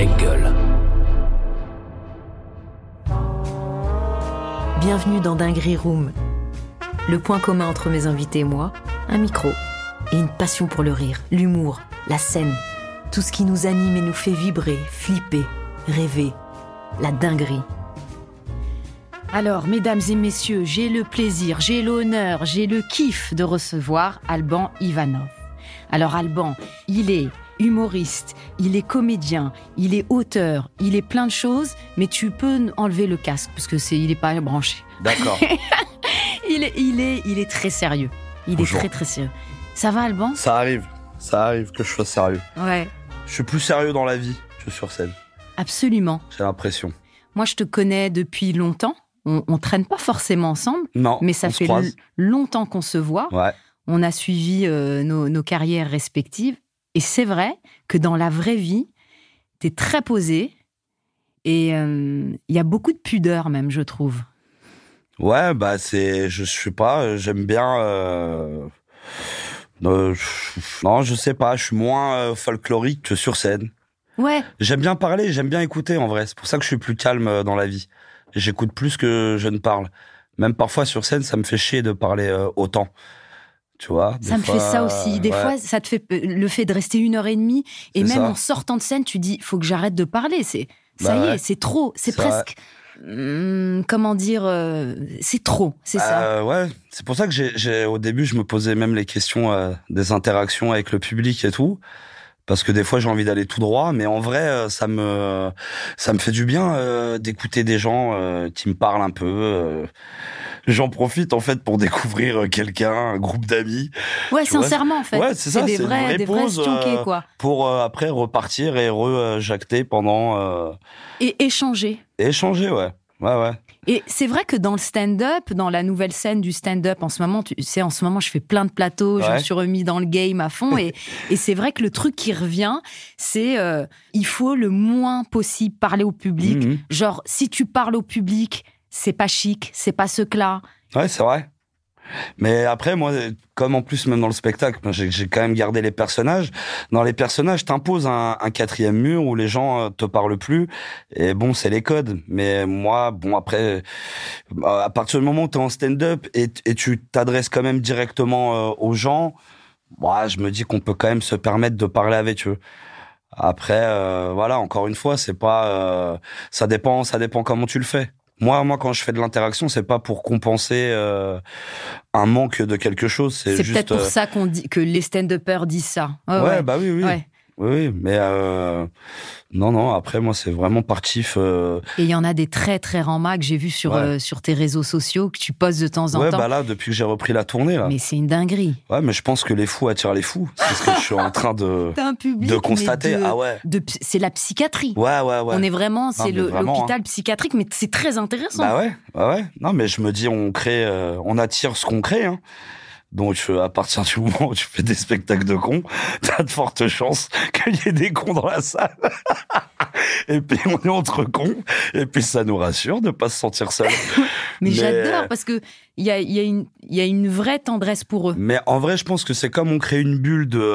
Engel. Bienvenue dans Dinguerie Room. Le point commun entre mes invités et moi, un micro et une passion pour le rire, l'humour, la scène. Tout ce qui nous anime et nous fait vibrer, flipper, rêver. La dinguerie. Alors, mesdames et messieurs, j'ai le plaisir, j'ai l'honneur, j'ai le kiff de recevoir Alban Ivanov. Alors Alban, il est humoriste, il est comédien, il est auteur, il est plein de choses, mais tu peux enlever le casque parce que il est pas branché. D'accord. il est très sérieux. Bonjour. Est très très sérieux. Ça va Alban ? Ça arrive que je sois sérieux. Ouais. Je suis plus sérieux dans la vie que sur scène. Absolument. J'ai l'impression. Moi, je te connais depuis longtemps. On traîne pas forcément ensemble, Non, mais ça fait longtemps qu'on se voit. Ouais. On a suivi nos carrières respectives. Et c'est vrai que dans la vraie vie, t'es très posé. Et il y a beaucoup de pudeur même, je trouve. Ouais, bah je sais pas, j'aime bien... non, je sais pas, je suis moins folklorique que sur scène. Ouais. J'aime bien parler, j'aime bien écouter en vrai. C'est pour ça que je suis plus calme dans la vie. J'écoute plus que je ne parle. Même parfois sur scène, ça me fait chier de parler autant. Tu vois, ça me fait ça aussi. Des fois, ça te fait le fait de rester 1h30 et même en sortant de scène, tu dis, faut que j'arrête de parler. Ça y est, c'est trop. C'est presque, comment dire, c'est trop. C'est ça. Ouais, c'est pour ça que au début, je me posais même les questions des interactions avec le public et tout. Parce que des fois, j'ai envie d'aller tout droit, mais en vrai, ça me fait du bien d'écouter des gens qui me parlent un peu. J'en profite en fait pour découvrir quelqu'un, un groupe d'amis. Ouais, sincèrement en fait. Ouais, c'est ça, des vrais stionqués, quoi. Pour après repartir et jacter pendant. Et échanger. Échanger, ouais. Ouais. Et c'est vrai que dans le stand-up, dans la nouvelle scène du stand-up, en ce moment, je fais plein de plateaux, je me suis remis dans le game à fond, et c'est vrai que le truc qui revient, c'est il faut le moins possible parler au public. Mmh. Genre, si tu parles au public, c'est pas chic, c'est pas ce que-là. Ouais, c'est vrai. Mais après, moi, comme en plus, même dans le spectacle, j'ai quand même gardé les personnages. Dans les personnages, t'imposes un quatrième mur où les gens te parlent plus. Et bon, c'est les codes. Mais moi, bon, après, à partir du moment où t'es en stand-up et tu t'adresses quand même directement aux gens, moi, je me dis qu'on peut quand même se permettre de parler avec eux. Après, voilà, encore une fois, c'est pas, ça dépend comment tu le fais. Moi, quand je fais de l'interaction, c'est pas pour compenser un manque de quelque chose. C'est juste, peut-être pour ça qu'on dit que les stand-uppers disent ça. Ouais, bah oui. Ouais. Oui, mais non. Après, moi, c'est vraiment partif. Et il y en a des très très ramas que j'ai vus sur tes réseaux sociaux que tu postes de temps en temps. Ouais, bah là, depuis que j'ai repris la tournée là. Mais c'est une dinguerie. Ouais, mais je pense que les fous attirent les fous. C'est ce que je suis en train de constater. Ah ouais. C'est la psychiatrie. Ouais. On est vraiment, l'hôpital psychiatrique, mais c'est très intéressant. Bah ouais. Non, mais je me dis, on attire ce qu'on crée. Hein. Donc, à partir du moment où tu fais des spectacles de cons, t'as de fortes chances qu'il y ait des cons dans la salle. Et puis, on est entre cons. Et puis, ça nous rassure de pas se sentir seul. mais j'adore parce que il y a une vraie tendresse pour eux. Mais en vrai, je pense que c'est comme on crée une bulle de...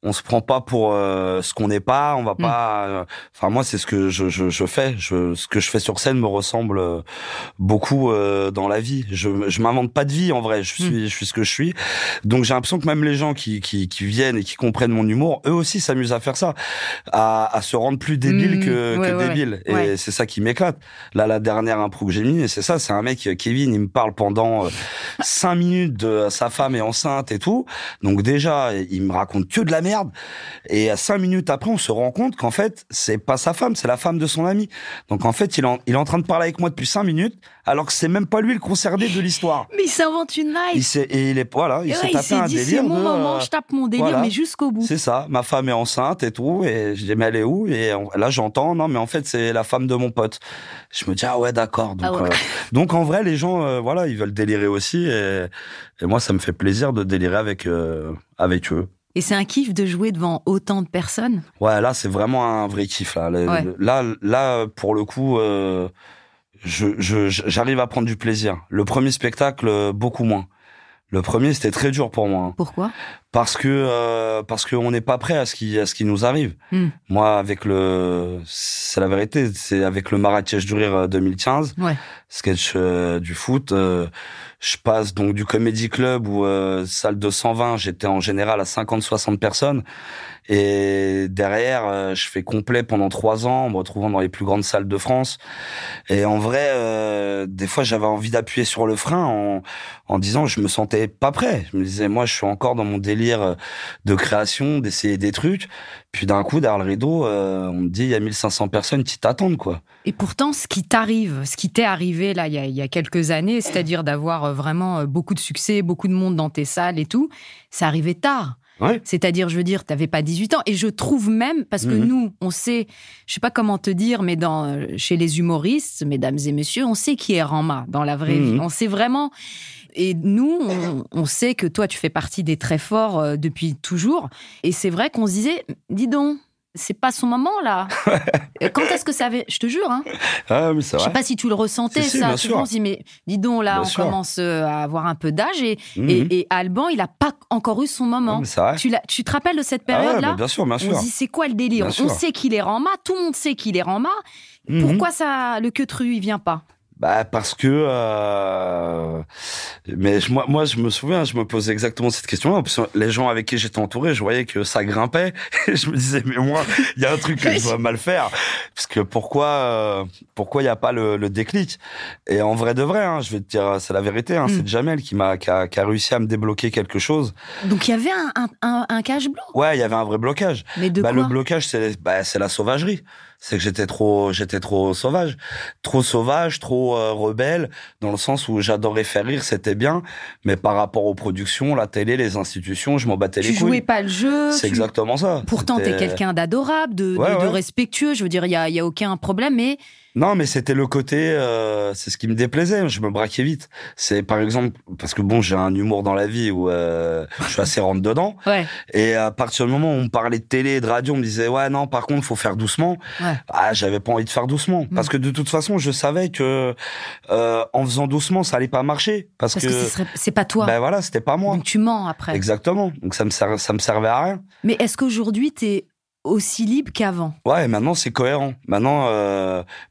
on se prend pas pour ce qu'on n'est pas, on va pas... Enfin, moi, c'est ce que je fais. Ce que je fais sur scène me ressemble beaucoup dans la vie. Je m'invente pas de vie, en vrai. Je suis ce que je suis. Donc, j'ai l'impression que même les gens qui viennent et qui comprennent mon humour, eux aussi s'amusent à faire ça. À se rendre plus débile que débile. Et c'est ça qui m'éclate. Là, la dernière impro que j'ai mis, c'est ça, c'est un mec, Kevin, il me parle pendant 5 minutes de sa femme est enceinte et tout. Donc déjà, il me raconte que de la merde. Et 5 minutes après, on se rend compte qu'en fait, c'est pas sa femme, c'est la femme de son ami. Donc en fait, il est en train de parler avec moi depuis 5 minutes, alors que c'est même pas lui le concerné de l'histoire. Mais il s'invente une life. Il s'est tapé un délire. C'est mon moment, je tape mon délire, mais jusqu'au bout. C'est ça, ma femme est enceinte et tout. Et je dis, mais elle est où? Et là, j'entends, non, mais en fait, c'est la femme de mon pote. Je me dis, ah ouais, d'accord. Donc en vrai, les gens, ils veulent délirer aussi. Et moi, ça me fait plaisir de délirer avec eux. Et c'est un kiff de jouer devant autant de personnes? Ouais, là, c'est vraiment un vrai kiff. Là, pour le coup, j'arrive à prendre du plaisir. Le premier spectacle, beaucoup moins. Le premier, c'était très dur pour moi. Pourquoi? Parce que on n'est pas prêt à ce qui nous arrive. Moi, c'est la vérité, c'est avec le Marrakech du Rire 2015, sketch du foot, je passe donc du Comedy Club où salle de 120, j'étais en général à 50-60 personnes. Et derrière, je fais complet pendant 3 ans, en me retrouvant dans les plus grandes salles de France. Et en vrai, des fois, j'avais envie d'appuyer sur le frein en disant je me sentais pas prêt. Je me disais, moi, je suis encore dans mon délire de création, d'essayer des trucs. Puis d'un coup, derrière le rideau, on me dit, il y a 1500 personnes qui t'attendent, quoi. Et pourtant, ce qui t'est arrivé là, il y a quelques années, c'est-à-dire d'avoir vraiment beaucoup de succès, beaucoup de monde dans tes salles et tout, c'est arrivé tard. Ouais. C'est-à-dire, je veux dire, t'avais pas 18 ans. Et je trouve même, parce que nous, on sait, je sais pas comment te dire, mais chez les humoristes, mesdames et messieurs, on sait qui est Ranma dans la vraie vie. On sait vraiment. Et nous, on sait que toi, tu fais partie des très forts depuis toujours. Et c'est vrai qu'on se disait, dis donc, c'est pas son moment, là. Quand est-ce que ça avait... Je te jure, hein. Ah, mais c'est vrai. Je sais pas si tu le ressentais, si, ça. bien sûr. On se dit, mais dis donc, là, bien on commence à avoir un peu d'âge et Alban, il a pas encore eu son moment. mais c'est vrai. Tu te rappelles de cette période-là? Bien sûr, bien sûr. On se dit, c'est quoi le délire? Bien sûr. On sait qu'il est Ranma, tout le monde sait qu'il est Ranma. Pourquoi le queutru, il vient pas? Parce que mais moi je me souviens, je me posais exactement cette question-là. Parce que les gens avec qui j'étais entouré, je voyais que ça grimpait et je me disais mais moi il y a un truc que je dois mal faire, parce que pourquoi il y a pas le déclic. Et en vrai de vrai, hein, je vais te dire, c'est la vérité, hein, c'est Jamel qui a réussi à me débloquer quelque chose. Donc il y avait un cash blow. Ouais, il y avait un vrai blocage. Mais de quoi? Le blocage, c'est la sauvagerie. C'est que j'étais trop sauvage, trop rebelle, dans le sens où j'adorais faire rire, c'était bien, mais par rapport aux productions, la télé, les institutions, je m'en battais les couilles. Tu jouais pas le jeu. C'est exactement ça. Pourtant, t'es quelqu'un d'adorable, de respectueux. Je veux dire, il y a aucun problème, mais... Non, mais c'était le côté, c'est ce qui me déplaisait. Je me braquais vite. C'est par exemple parce que bon, j'ai un humour dans la vie où je suis assez rentre dedans. Ouais. Et à partir du moment où on me parlait de télé et de radio, on me disait ouais non, par contre, faut faire doucement. Ouais. Ah, j'avais pas envie de faire doucement parce que de toute façon, je savais que en faisant doucement, ça allait pas marcher parce que c'est pas toi. Ben voilà, c'était pas moi. Donc tu mens après. Exactement. Donc ça me servait à rien. Mais est-ce qu'aujourd'hui t'es aussi libre qu'avant? Ouais, maintenant c'est cohérent. Maintenant,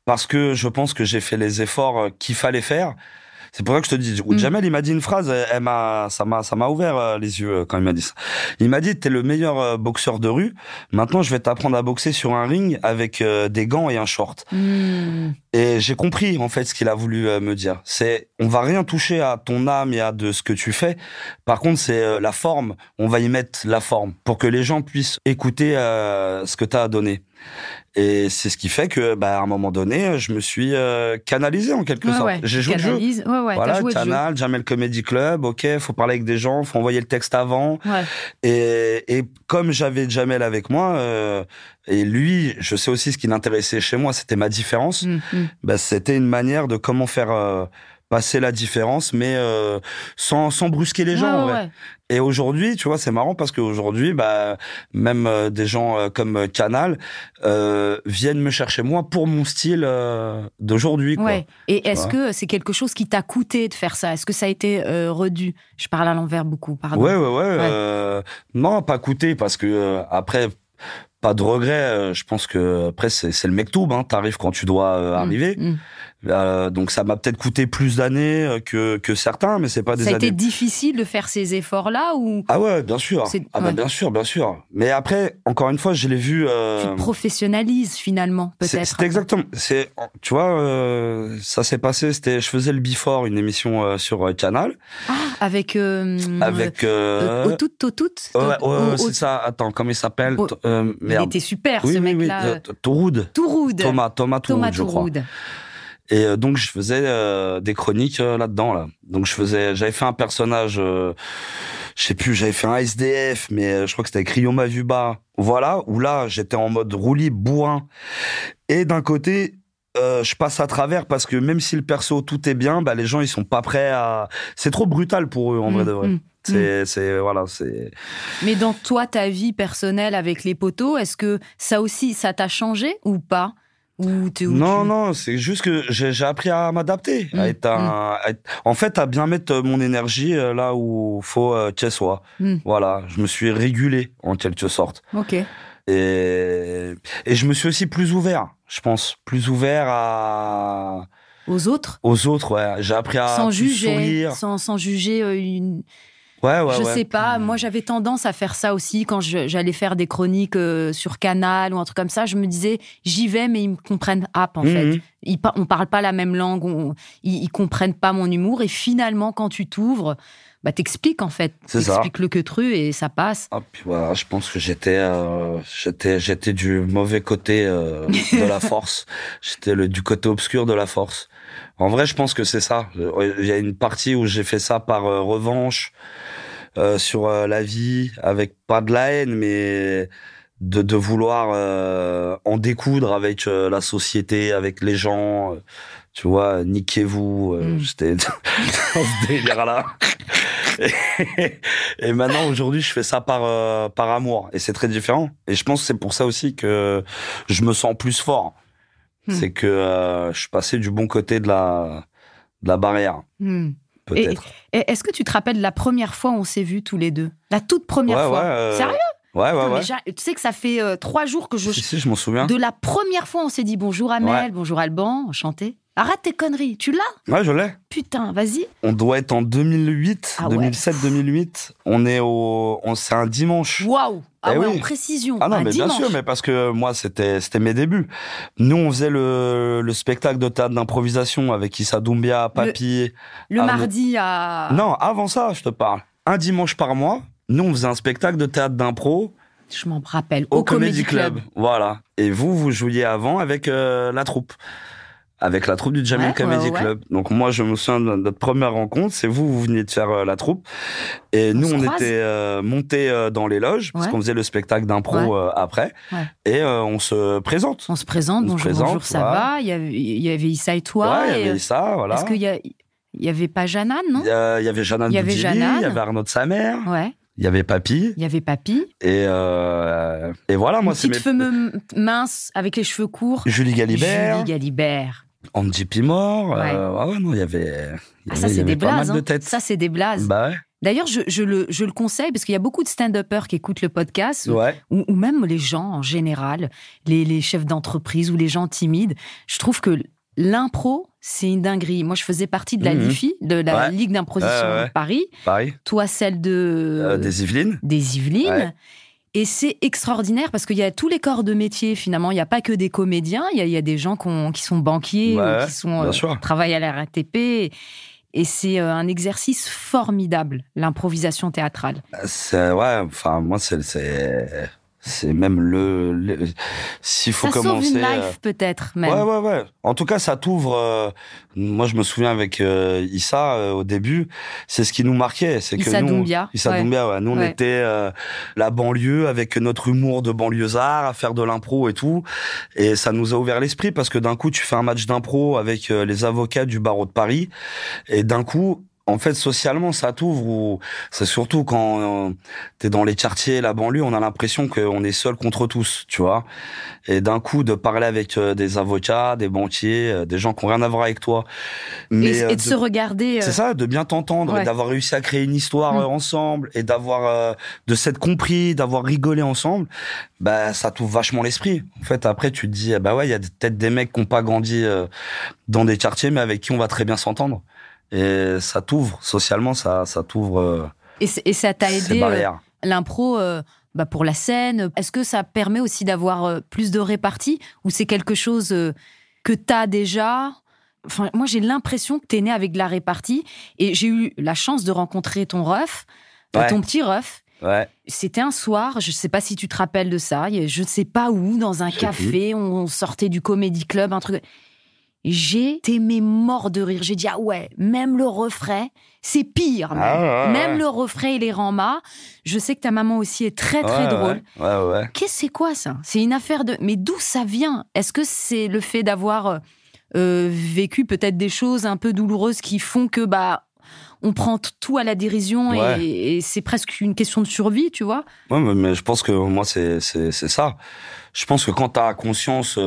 parce que je pense que j'ai fait les efforts qu'il fallait faire. C'est pour ça que je te dis. Jamel, il m'a dit une phrase, ça m'a ouvert les yeux quand il m'a dit ça. Il m'a dit, t'es le meilleur boxeur de rue. Maintenant, je vais t'apprendre à boxer sur un ring avec des gants et un short. Et j'ai compris en fait ce qu'il a voulu me dire. C'est, on va rien toucher à ton âme et à de ce que tu fais. Par contre, c'est la forme. On va y mettre la forme pour que les gens puissent écouter ce que t'as à donner. Et c'est ce qui fait que, à un moment donné, je me suis canalisé en quelque sorte. J'ai joué le jeu. Voilà, Canal, Jamel Comedy Club. Ok, faut parler avec des gens, faut envoyer le texte avant. Ouais. Et comme j'avais Jamel avec moi, et lui, je sais aussi ce qui l'intéressait chez moi, c'était ma différence. C'était une manière de comment faire passer la différence, mais sans brusquer les gens. En vrai. Et aujourd'hui, tu vois, c'est marrant parce qu'aujourd'hui, même des gens comme Canal viennent me chercher moi pour mon style d'aujourd'hui. Quoi. Ouais. Et est-ce que c'est quelque chose qui t'a coûté de faire ça? Est-ce que ça a été redû? Je parle à l'envers beaucoup, pardon. Ouais. Non, pas coûté parce que après. Pas de regret, je pense que après c'est le mektoub, hein, t'arrives quand tu dois arriver. Donc ça m'a peut-être coûté plus d'années que certains, mais c'est pas des années. Ça a été difficile de faire ces efforts-là ou? Ah ouais, bien sûr. Bien sûr. Mais après, encore une fois, je l'ai vu. Tu te professionnalises finalement, peut-être. C'est exactement. Tu vois, ça s'est passé. Je faisais le Before, une émission sur Canal. Ah, avec. Tout. Ouais, c'est ça. Attends, comment il s'appelle? Il était super, ce mec-là. Touroud. Thomas Touroud, je crois. Et donc je faisais des chroniques là-dedans là. Donc j'avais fait un personnage, je sais plus, j'avais fait un SDF, mais je crois que c'était avec Rio Mavuba. Voilà, où là j'étais en mode roulis bourrin. Et d'un côté, je passe à travers parce que même si le perso tout est bien, les gens ils sont pas prêts à. C'est trop brutal pour eux en vrai de vrai. C'est. Mais dans toi, ta vie personnelle avec les poteaux, est-ce que ça aussi, ça t'a changé ou pas? Non, c'est juste que j'ai appris à m'adapter, en fait, à bien mettre mon énergie là où faut qu'elle soit. Voilà, je me suis régulé en quelque sorte. Ok. Et je me suis aussi plus ouvert, je pense, aux autres. Aux autres, ouais. J'ai appris à sans plus juger, sourire. sans juger une. Je sais pas, moi j'avais tendance à faire ça aussi quand j'allais faire des chroniques sur Canal ou un truc comme ça. Je me disais, j'y vais, mais ils me comprennent en fait. On parle pas la même langue, ils comprennent pas mon humour. Et finalement, quand tu t'ouvres, t'expliques en fait. T'expliques le queutru et ça passe. Ah, puis voilà, je pense que j'étais du mauvais côté de la force. J'étais du côté obscur de la force. En vrai, je pense que c'est ça. Il y a une partie où j'ai fait ça par revanche sur la vie, avec pas de la haine, mais de vouloir en découdre avec la société, avec les gens. Tu vois, niquez-vous. J'étais dans ce délire-là. Et maintenant, aujourd'hui, je fais ça par amour. Et c'est très différent. Et je pense que c'est pour ça aussi que je me sens plus fort. C'est que je suis passé du bon côté de la barrière. Peut-être. Et est-ce que tu te rappelles la première fois où on s'est vus tous les deux? La toute première fois. Sérieux? Ouais. Tu sais que ça fait 3 jours que Si, je m'en souviens. De la première fois, on s'est dit bonjour Amel, bonjour Alban, enchanté. Arrête tes conneries, tu l'as? Ouais, je l'ai. Putain, vas-y. On doit être en 2008, 2007-2008. C'est un dimanche. Waouh! En précision. Ah non, mais dimanche. bien sûr, mais parce que moi, c'était mes débuts. Nous, on faisait le spectacle de théâtre d'improvisation avec Issa Doumbia, Papy. Le mardi à... Non, avant ça, je te parle. Un dimanche par mois, nous, on faisait un spectacle de théâtre d'impro. Je m'en rappelle. Au Comedy Club. Voilà. Et vous jouiez avant avec la troupe. Avec la troupe du Jamil Comedy Club. Donc moi, je me souviens de notre première rencontre. C'est vous veniez de faire la troupe. Et nous, on était montés dans les loges, parce qu'on faisait le spectacle d'impro après. Ouais. Et on se présente. On se présente, bonjour, ça va. Il y avait Issa et toi. Ouais, il y avait Issa, voilà. Est-ce qu'il y avait pas Jeanne, non? Il y avait Jeanne Boudili, il y avait Arnaud de sa mère. Ouais. Il y avait Papy. Et voilà, moi, c'est une petite femme mince, avec les cheveux courts. Julie Galibert. Andy Pimor, non, il y avait ça c'est des pas blazes, mal de têtes. Ça c'est des blazes. Bah ouais. D'ailleurs, je le conseille parce qu'il y a beaucoup de stand-uppers qui écoutent le podcast, ou même les gens en général, les chefs d'entreprise ou les gens timides. Je trouve que l'impro, c'est une dinguerie. Moi, je faisais partie de la LIFI, de la Ligue d'improvisation de Paris. Toi, celle des Yvelines. Ouais. Et c'est extraordinaire parce qu'il y a tous les corps de métier, finalement. Il n'y a pas que des comédiens. Il y a des gens qui sont banquiers ou qui travaillent à la RATP. Et c'est un exercice formidable, l'improvisation théâtrale. Moi, c'est même s'il faut commencer. Ça sauve une life, peut-être, même. Ouais. En tout cas, ça t'ouvre. Moi, je me souviens avec Issa, au début, c'est ce qui nous marquait. C'est Issa que Doumbia. Nous, on était la banlieue avec notre humour de banlieusard, à faire de l'impro et tout. Et ça nous a ouvert l'esprit parce que d'un coup, tu fais un match d'impro avec les avocats du barreau de Paris. Et d'un coup, en fait, socialement, ça t'ouvre, ou c'est surtout quand t'es dans les quartiers, la banlieue, on a l'impression qu'on est seul contre tous, tu vois. Et d'un coup, de parler avec des avocats, des banquiers, des gens qui n'ont rien à voir avec toi. Mais, et de se regarder. C'est ça, de bien t'entendre, et d'avoir réussi à créer une histoire ensemble, et de s'être compris, d'avoir rigolé ensemble, ça t'ouvre vachement l'esprit. En fait, après, tu te dis, il y a peut-être des mecs qui n'ont pas grandi dans des quartiers, mais avec qui on va très bien s'entendre. Et ça t'ouvre, socialement, ça t'ouvre. Et ça t'a aidé, l'impro, pour la scène. Est-ce que ça permet aussi d'avoir plus de répartie, ou c'est quelque chose que t'as déjà? Enfin, moi, j'ai l'impression que t'es né avec de la répartie, et j'ai eu la chance de rencontrer ton ref, ton petit ref. Ouais. C'était un soir, je sais pas si tu te rappelles de ça, je ne sais pas où, dans un café, on sortait du Comedy Club, un truc. J'ai été mort de rire. J'ai dit, même le refrain, c'est pire. Même le refrain, il est rend-ma. Je sais que ta maman aussi est très, très drôle. Ouais. C'est quoi, ça? C'est une affaire de... Mais d'où ça vient? Est-ce que c'est le fait d'avoir vécu peut-être des choses un peu douloureuses qui font que, on prend tout à la dérision et c'est presque une question de survie, tu vois? Ouais, mais je pense que moi, c'est ça. je pense que quand t'as conscience,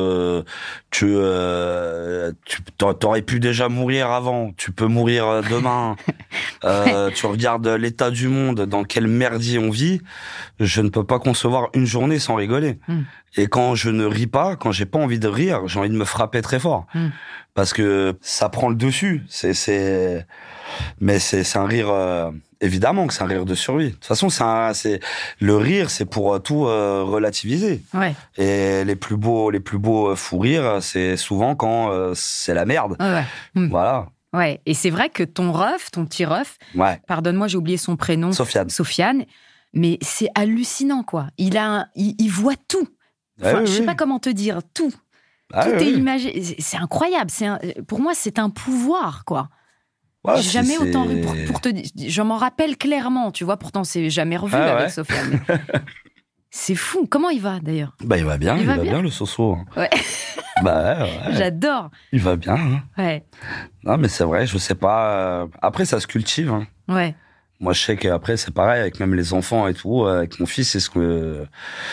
tu t'aurais pu déjà mourir avant. Tu peux mourir demain. Tu regardes l'état du monde, dans quel merdier on vit. Je ne peux pas concevoir une journée sans rigoler. Et quand je ne ris pas, quand j'ai pas envie de rire, j'ai envie de me frapper très fort. Parce que ça prend le dessus. Mais c'est un rire, évidemment que c'est un rire de survie. De toute façon, le rire, c'est pour tout relativiser. Ouais. Et les plus beaux fous rires, c'est souvent quand c'est la merde. Ouais. Voilà. Ouais. Et c'est vrai que ton petit ref, pardonne-moi, j'ai oublié son prénom. Sofiane. Mais c'est hallucinant, quoi. Il voit tout. Enfin, je sais pas comment te dire, tout. Tout est imagé. C'est incroyable. Pour moi, c'est un pouvoir, quoi. Ouais, j'ai jamais autant vu pour te dire. Je m'en rappelle clairement, tu vois. Pourtant, c'est jamais revu avec Sofiane. C'est fou. Comment il va, d'ailleurs? Bah, il va bien. Il va bien, le Soso. Ouais. Ouais. J'adore. Il va bien. Hein. Ouais. Non, mais c'est vrai, je sais pas. Après, ça se cultive. Hein. Ouais. Moi, je sais qu'après, c'est pareil, avec même les enfants et tout, avec mon fils, c'est ce que...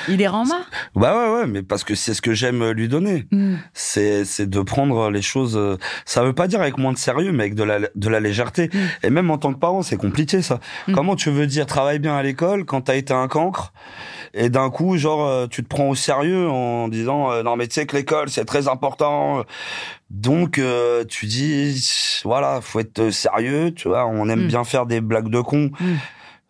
Il est rama? Bah ouais, mais parce que c'est ce que j'aime lui donner. C'est de prendre les choses... Ça veut pas dire avec moins de sérieux, mais avec de la légèreté. Et même en tant que parent, c'est compliqué, ça. Comment tu veux dire travaille bien à l'école quand t'as été un cancre et d'un coup, genre, tu te prends au sérieux en disant non mais tu sais que l'école, c'est très important. Donc, tu dis, voilà, faut être sérieux, tu vois, on aime bien faire des blagues de con.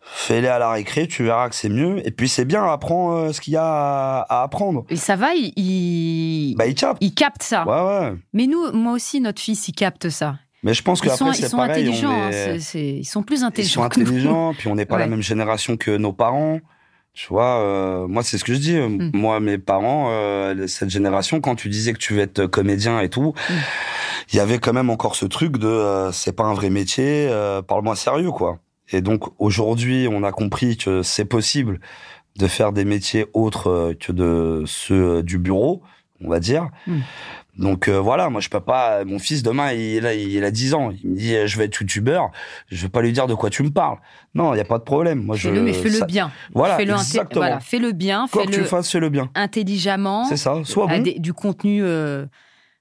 Fais-les à la récré, tu verras que c'est mieux. Et puis, c'est bien, apprends ce qu'il y a à apprendre. Et ça va, il capte. Il capte ça. Ouais. Mais moi aussi, notre fils, il capte ça. Mais je pense qu'après, c'est pareil. Ils sont intelligents, ils sont plus intelligents. Ils sont intelligents, puis on n'est pas la même génération que nos parents. Tu vois, moi, c'est ce que je dis. Moi, mes parents, cette génération, quand tu disais que tu veux être comédien et tout, il y avait quand même encore ce truc de c'est pas un vrai métier, parle-moi sérieux, quoi. Et donc, aujourd'hui, on a compris que c'est possible de faire des métiers autres que de ceux du bureau, on va dire. Donc voilà, moi je peux pas. Mon fils demain il a 10 ans, il me dit je vais être youtubeur, je vais pas lui dire de quoi tu me parles. Non, il y a pas de problème. Moi mais fais-le bien. Voilà, exactement. Voilà, fais-le bien, quoi que tu fasses, fais-le bien. Intelligemment. C'est ça, soit bon. Du contenu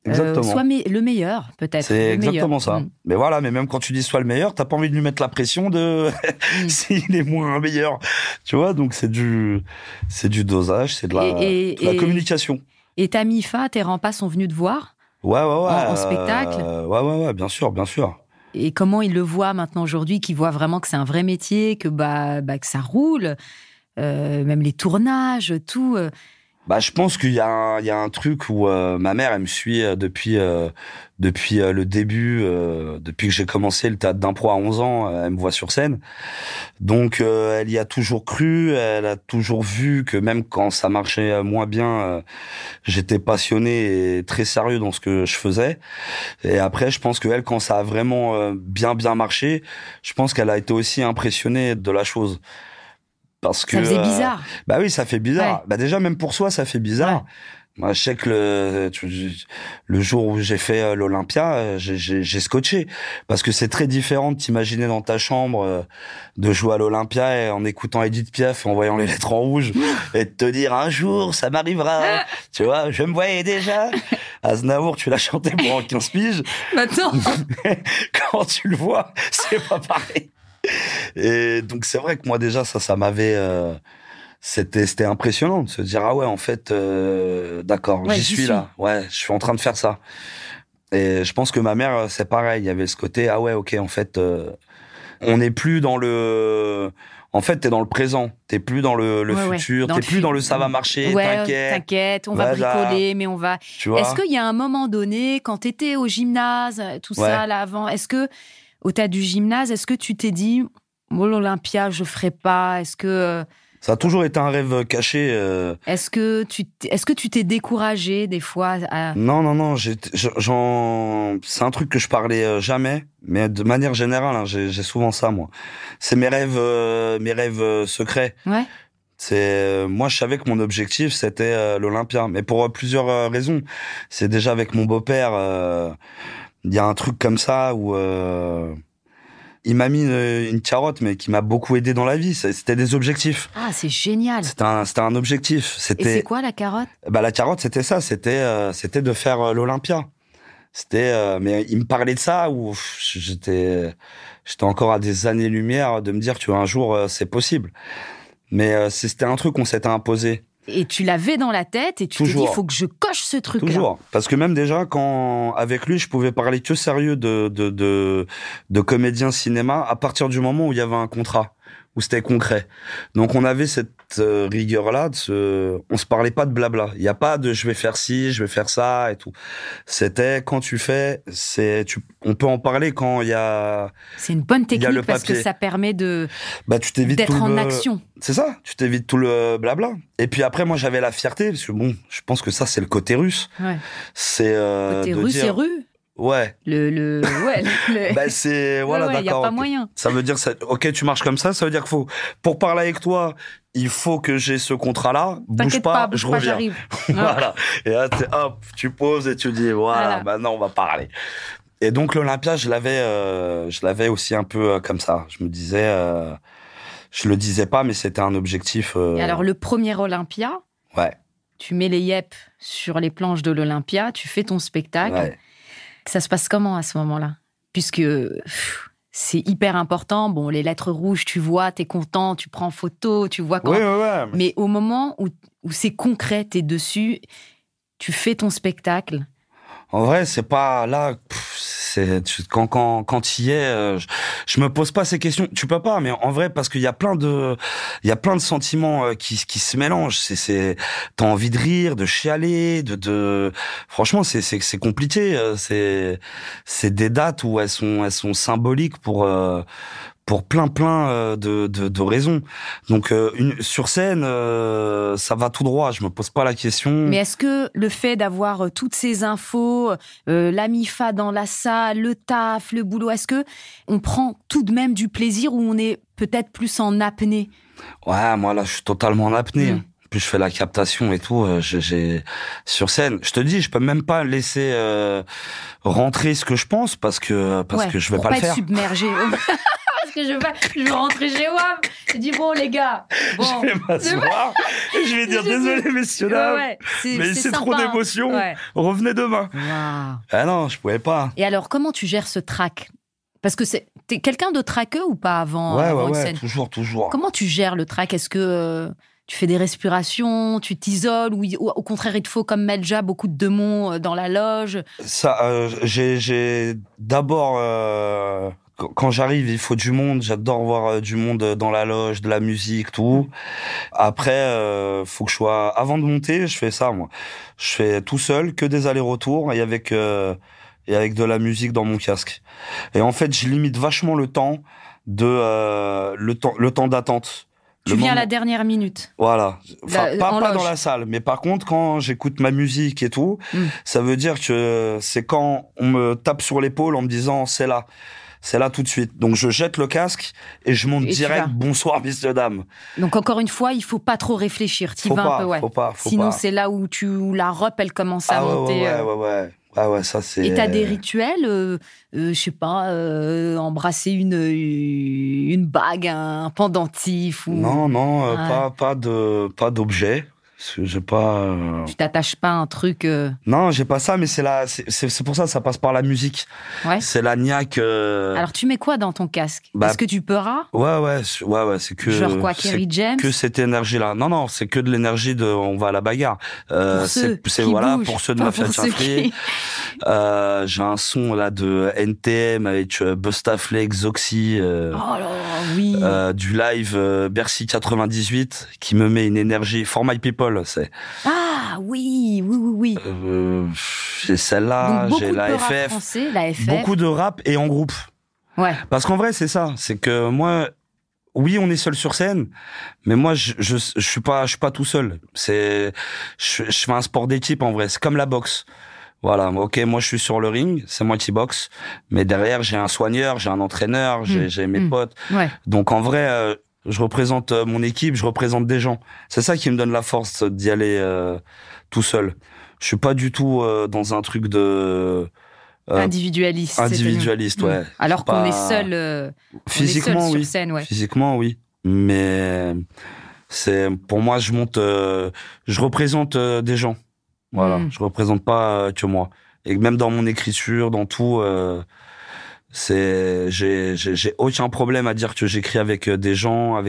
exactement. Soit le meilleur peut-être. C'est exactement ça. Mais voilà, mais même quand tu dis soit le meilleur, t'as pas envie de lui mettre la pression de s'il est moins meilleur. Tu vois, donc c'est du dosage, c'est de la communication. Et ta MIFA, tes rempas sont venus te voir? Ouais. En spectacle? Ouais, bien sûr. Et comment ils le voient maintenant aujourd'hui, qu'ils voient vraiment que c'est un vrai métier, que que ça roule, même les tournages, tout. Je pense qu'il y a un truc où ma mère, elle me suit depuis le début, depuis que j'ai commencé le théâtre d'impro à 11 ans, elle me voit sur scène. Donc elle y a toujours cru, elle a toujours vu que même quand ça marchait moins bien, j'étais passionné et très sérieux dans ce que je faisais. Et après, je pense que elle, quand ça a vraiment bien marché, je pense qu'elle a été aussi impressionnée de la chose. Parce que ça faisait bizarre. Oui, ça fait bizarre. Ouais. Déjà, même pour soi, ça fait bizarre. Ouais. Moi, je sais que le jour où j'ai fait l'Olympia, j'ai scotché. Parce que c'est très différent de t'imaginer dans ta chambre, de jouer à l'Olympia et en écoutant Edith Piaf et en voyant les lettres en rouge et de te dire un jour, ça m'arrivera. Tu vois, je me voyais déjà. Aznavour, tu l'as chanté pendant 15 piges. Maintenant. Quand tu le vois, c'est pas pareil. Et donc c'est vrai que moi déjà ça m'avait c'était impressionnant de se dire ah ouais en fait d'accord, j'y suis là, ouais, je suis en train de faire ça. Et je pense que ma mère c'est pareil, il y avait ce côté ah ouais ok en fait on n'est plus dans le t'es dans le présent, t'es plus dans le futur, t'es plus dans le ça va marcher, t'inquiète, on va bricoler, mais on va... Est-ce qu'il y a un moment donné, quand t'étais au gymnase, tout ça là avant, est-ce que au tas du gymnase, est-ce que tu t'es dit l'Olympia, je ferai pas? Est-ce que ça a toujours été un rêve caché. Est-ce que tu t'es découragé des fois Non. C'est un truc que je parlais jamais, mais de manière générale, hein, j'ai souvent ça moi. C'est mes rêves secrets. Ouais. Moi je savais que mon objectif c'était l'Olympia, mais pour plusieurs raisons. C'est déjà avec mon beau-père. Il y a un truc comme ça où il m'a mis une carotte, mais qui m'a beaucoup aidé dans la vie. C'était des objectifs. Ah, c'est génial. C'était un objectif. Et c'est quoi la carotte? Bah, la carotte, c'était ça. C'était de faire l'Olympia. Mais il me parlait de ça où j'étais encore à des années-lumière de me dire que un jour, c'est possible. Mais c'était un truc qu'on s'était imposé. Et tu l'avais dans la tête et tu t'es dit, il faut que je coche ce truc-là. Toujours. Parce que même déjà, quand, avec lui, je pouvais parler que sérieux de comédien cinéma à partir du moment où il y avait un contrat, où c'était concret. Donc, on avait cette rigueur-là, on se parlait pas de blabla. Il y a pas de je vais faire ci, je vais faire ça et tout. C'était quand tu fais, on peut en parler quand il y a. C'est une bonne technique parce que ça permet tu t'évites d'être en action. C'est ça, tu t'évites tout le blabla. Et puis après, moi, j'avais la fierté parce que bon, je pense que ça, c'est le côté russe. Ouais. C'est côté russe et rue. Ouais. Bah c'est voilà, d'accord. Il y a pas moyen. Ça veut dire OK, tu marches comme ça veut dire qu'il pour parler avec toi, il faut que j'ai ce contrat-là. Bouge pas, je reviens. J'arrive. Voilà. Et là hop, tu poses et tu dis voilà. Maintenant on va parler. Et donc l'Olympia, je l'avais aussi un peu comme ça. Je me disais je le disais pas mais c'était un objectif Et alors le premier Olympia? Ouais. Tu mets les yep sur les planches de l'Olympia, tu fais ton spectacle. Ouais. Ça se passe comment à ce moment-là? Puisque c'est hyper important. Bon, les lettres rouges, tu vois, t'es content, tu prends photo, tu vois quand... Ouais. Mais au moment où c'est concret, t'es dessus, tu fais ton spectacle. En vrai, c'est pas là... Quand il y est, je me pose pas ces questions. Tu peux pas, mais en vrai, parce qu'il y a plein de sentiments qui se mélangent. T'as envie de rire, de chialer, franchement, c'est compliqué. C'est des dates où elles sont symboliques pour plein de raisons. Donc sur scène, ça va tout droit. Je me pose pas la question. Mais est-ce que le fait d'avoir toutes ces infos, la MIFA dans la salle, le taf, le boulot, est-ce que on prend tout de même du plaisir ou on est peut-être plus en apnée? Ouais, moi là, je suis totalement en apnée. Puis je fais la captation et tout. J'ai sur scène. Je te dis, je peux même pas laisser rentrer ce que je pense parce que je vais pas le faire. Pour pas être submergé. Que je veux rentrer chez WAM. Je dis bon les gars, je vais m'asseoir et je vais dire désolé messieurs dames, mais c'est trop d'émotions. Ouais. Revenez demain. Wow. Ah non, je pouvais pas. Et alors comment tu gères ce trac? Parce que t'es quelqu'un de traqueux ou pas avant une scène? Toujours. Comment tu gères le trac? Est-ce que tu fais des respirations, tu t'isoles ou au contraire il te faut comme Medja beaucoup de démons dans la loge? Ça, j'ai d'abord. Quand j'arrive, il faut du monde. J'adore voir du monde dans la loge, de la musique, tout. Après, faut que je sois... Avant de monter, je fais ça, moi. Je fais tout seul, que des allers-retours et avec de la musique dans mon casque. Et en fait, je limite vachement le temps le temps d'attente. Tu viens à la dernière minute. Voilà. Enfin, pas dans la salle. Mais par contre, quand j'écoute ma musique et tout, ça veut dire que c'est quand on me tape sur l'épaule en me disant c'est là tout de suite. Donc je jette le casque et je monte direct. Bonsoir messieurs dames. Donc encore une fois, il faut pas trop réfléchir. T'y vas un peu, ouais. Faut pas. Sinon c'est là où la robe elle commence à monter. Ouais. Ah ouais, ça c'est. Et t'as des rituels, je sais pas, embrasser une bague, un pendentif ou. Non, pas d'objet. Parce que j'ai pas. Tu t'attaches pas à un truc. Non, j'ai pas ça, mais c'est pour ça passe par la musique. Ouais. C'est la niaque. Alors tu mets quoi dans ton casque? Est-ce que tu peuras? Ouais, c'est que. Genre quoi, Kerry James? Que cette énergie-là. Non, c'est que de l'énergie on va à la bagarre. Pour ceux qui bougent, pour ceux de Mafia Chartier. J'ai un son là de NTM avec Bustaflex, Zoxy. Oh là, oui. Du live Bercy 98 qui me met une énergie. For My People. C'est... Ah oui. J'ai celle-là, j'ai la FF, français, la FF, beaucoup de rap et en groupe. Ouais. Parce qu'en vrai, c'est ça, c'est que moi, oui, on est seul sur scène, mais moi, je suis pas tout seul. Je fais un sport d'équipe en vrai. C'est comme la boxe. Voilà, ok, moi je suis sur le ring, c'est moi qui boxe, mais derrière j'ai un soigneur, j'ai un entraîneur, j'ai mes potes. Ouais. Donc en vrai. Je représente mon équipe, je représente des gens. C'est ça qui me donne la force d'y aller tout seul. Je suis pas du tout dans un truc de individualiste. Individualiste, ouais. Alors qu'on est seul, physiquement, sur oui. scène, ouais. Physiquement, oui. Mais pour moi, je représente des gens. Voilà. Je représente pas que moi. Et même dans mon écriture, dans tout, j'ai aucun problème à dire que j'écris avec des gens,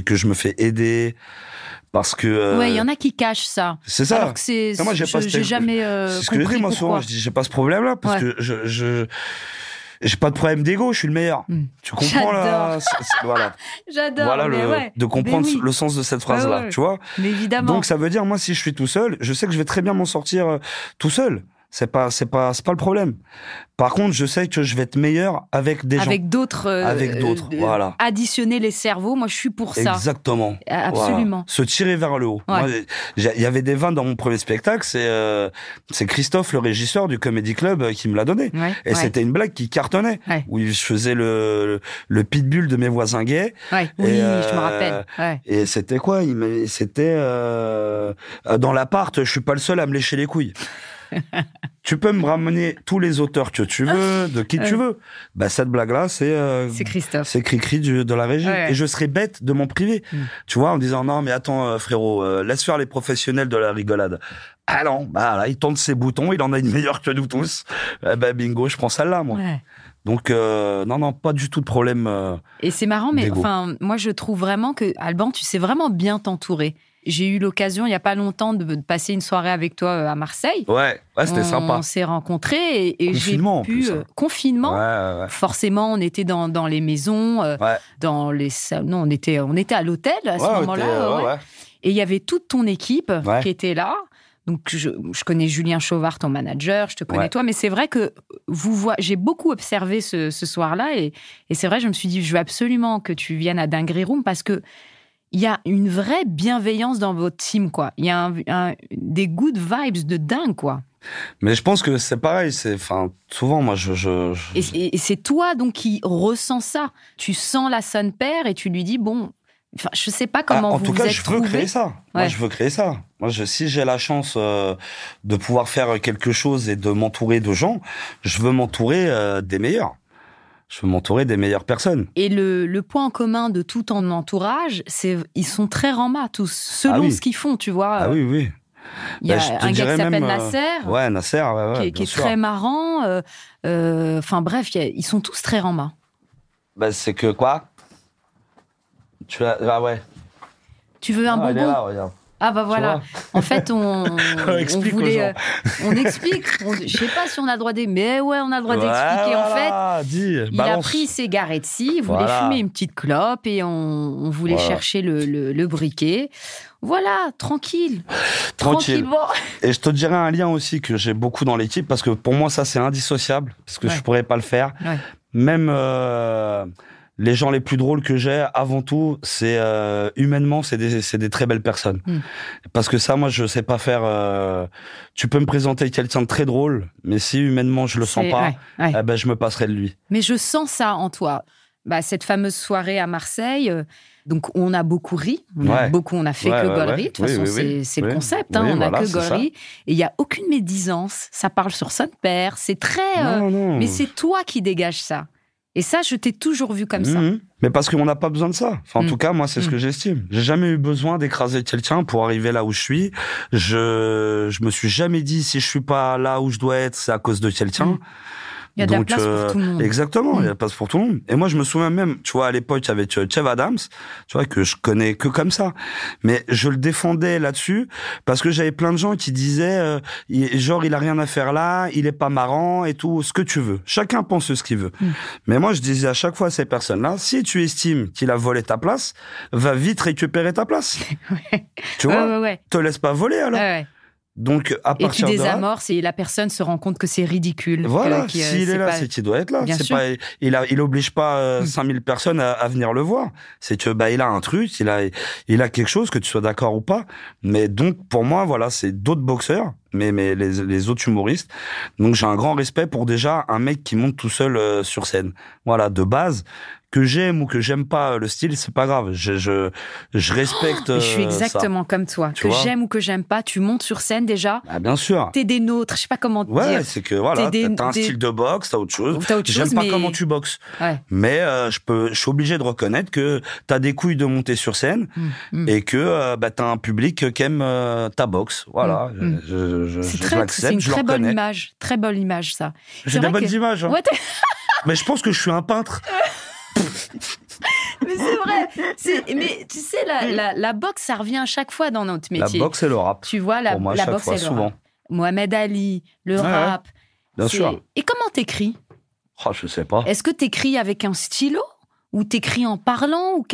que je me fais aider. Parce que ouais, il y en a qui cachent ça. C'est ça. Alors que j'ai jamais c'est ce que je dis moi souvent. Je dis j'ai pas ce problème-là parce que j'ai pas de problème d'ego. Je suis le meilleur. Tu comprends là voilà. J'adore. Voilà de comprendre le sens de cette phrase-là. Tu vois. Mais évidemment. Donc ça veut dire moi si je suis tout seul, je sais que je vais très bien m'en sortir tout seul. C'est pas le problème. Par contre, je sais que je vais être meilleur avec des gens. Avec d'autres. Voilà. Additionner les cerveaux, moi je suis pour ça. Exactement. Absolument. Voilà. Se tirer vers le haut. Ouais. Il y avait des vannes dans mon premier spectacle, c'est Christophe, le régisseur du Comedy Club, qui me l'a donné. Ouais. Et c'était une blague qui cartonnait. Ouais. Où je faisais le pitbull de mes voisins gays. Ouais. Oui, je me rappelle. Ouais. Et c'était quoi? C'était dans l'appart, je suis pas le seul à me lécher les couilles. Tu peux me ramener tous les auteurs que tu veux, de qui tu veux. Bah, cette blague-là, c'est Christophe. C'est Cricri de la régie. Ouais. Et je serais bête de m'en priver. Tu vois, en disant, non, mais attends, frérot, laisse faire les professionnels de la rigolade. Ah non, bah là, il tente ses boutons, il en a une meilleure que nous tous. Bingo, je prends celle-là, moi. Ouais. Donc, non, pas du tout de problème. Et c'est marrant, mais moi, je trouve vraiment que, Alban, tu sais vraiment bien t'entourer. J'ai eu l'occasion, il n'y a pas longtemps, de passer une soirée avec toi à Marseille. Ouais, c'était sympa. On s'est rencontrés et j'ai pu... Confinement. Ouais. Forcément, on était dans les maisons, dans les salons. Non, on était à l'hôtel à ce moment-là. Et il y avait toute ton équipe qui était là. Donc, je connais Julien Chauvard, ton manager, je te connais toi, mais c'est vrai que j'ai beaucoup observé ce soir-là et c'est vrai, je me suis dit, je veux absolument que tu viennes à Dinguerie Room parce que il y a une vraie bienveillance dans votre team, quoi. Il y a des good vibes de dingue, quoi. Mais je pense que c'est pareil. Souvent, moi, Et c'est toi, donc, qui ressens ça. Tu sens la son père et tu lui dis, bon... Enfin, je sais pas comment vous vous êtes trouvés. En tout cas, je veux créer ça. Moi, je veux créer ça. Moi, si j'ai la chance de pouvoir faire quelque chose et de m'entourer de gens, je veux m'entourer des meilleurs. Je veux m'entourer des meilleures personnes. Et le point en commun de tout ton entourage, ils sont très rama, tous, selon ce qu'ils font, tu vois. Ah oui. Il y a un gars qui s'appelle Nasser. Ouais, Nasser, qui est très marrant. Enfin bref, ils sont tous très rama. C'est que quoi? Tu veux un bonbon? Là, regarde. Ah bah voilà. En fait, on voulait, on explique. Je sais pas si on a le droit mais ouais, on a le droit d'expliquer. En fait, il a pris ses cigarettes-ci, il voulait fumer une petite clope et on voulait chercher le briquet. Voilà, tranquille. Et je te dirais un lien aussi que j'ai beaucoup dans l'équipe parce que pour moi ça c'est indissociable parce que je pourrais pas le faire. Ouais. Même les gens les plus drôles que j'ai, avant tout, c'est humainement, c'est des très belles personnes. Parce que ça, moi, je sais pas faire. Tu peux me présenter quelqu'un de très drôle, mais si humainement je le sens pas, je me passerai de lui. Mais je sens ça en toi. Cette fameuse soirée à Marseille. Donc, on a beaucoup ri. On a fait que gaulerie. De toute façon, c'est le concept. On a que gaulerie. Et il y a aucune médisance. Ça parle sur son père. C'est très. Non. Mais c'est toi qui dégages ça. Et ça, je t'ai toujours vu comme ça. Mais parce qu'on n'a pas besoin de ça. Enfin, en tout cas, moi, c'est ce que j'estime. J'ai jamais eu besoin d'écraser quelqu'un pour arriver là où je suis. Je me suis jamais dit, si je suis pas là où je dois être, c'est à cause de quelqu'un. Il y a de la place pour tout le monde. Exactement, il y a de la place pour tout le monde. Et moi, je me souviens même, tu vois, à l'époque, avec Kev Adams, tu vois, que je connais que comme ça. Mais je le défendais là-dessus, parce que j'avais plein de gens qui disaient, genre, il a rien à faire là, il est pas marrant et tout, ce que tu veux. Chacun pense ce qu'il veut. Mais moi, je disais à chaque fois à ces personnes-là, si tu estimes qu'il a volé ta place, va vite récupérer ta place. Tu vois, te laisse pas voler alors. Donc, à partir de là... Et tu désamorces et la personne se rend compte que c'est ridicule. Voilà, s'il est là, c'est qu'il doit être là. Il oblige pas 5000 personnes à venir le voir. C'est que il a un truc, il a quelque chose, que tu sois d'accord ou pas. Mais donc, pour moi, voilà, c'est d'autres boxeurs, mais les autres humoristes. Donc, j'ai un grand respect pour déjà un mec qui monte tout seul sur scène. Voilà, de base, que j'aime ou que j'aime pas le style, c'est pas grave. Je respecte. Je suis exactement ça. comme toi. Tu que vois, j'aime ou que j'aime pas, tu montes sur scène déjà. Ah, bien sûr. T'es des nôtres, je sais pas comment te dire. Ouais, c'est que voilà, t'as un style de boxe, t'as autre chose. J'aime pas comment tu boxes. Ouais. Mais je suis obligé de reconnaître que t'as des couilles de monter sur scène et que t'as un public qui aime ta boxe. Voilà. Je l'accepte, c'est une je le très bonne reconnais. image. Très bonne image, ça. J'ai des bonnes images. Hein. Ouais, mais je pense que je suis un peintre. Mais c'est vrai. Mais tu sais, la boxe, ça revient à chaque fois dans notre métier. La boxe et le rap. Tu vois, la boxe fois, et le souvent. rap. Mohamed Ali, le rap. Bien sûr. Et comment t'écris? Oh, je sais pas. Est-ce que t'écris avec un stylo? Ou t'écris en parlant? Ou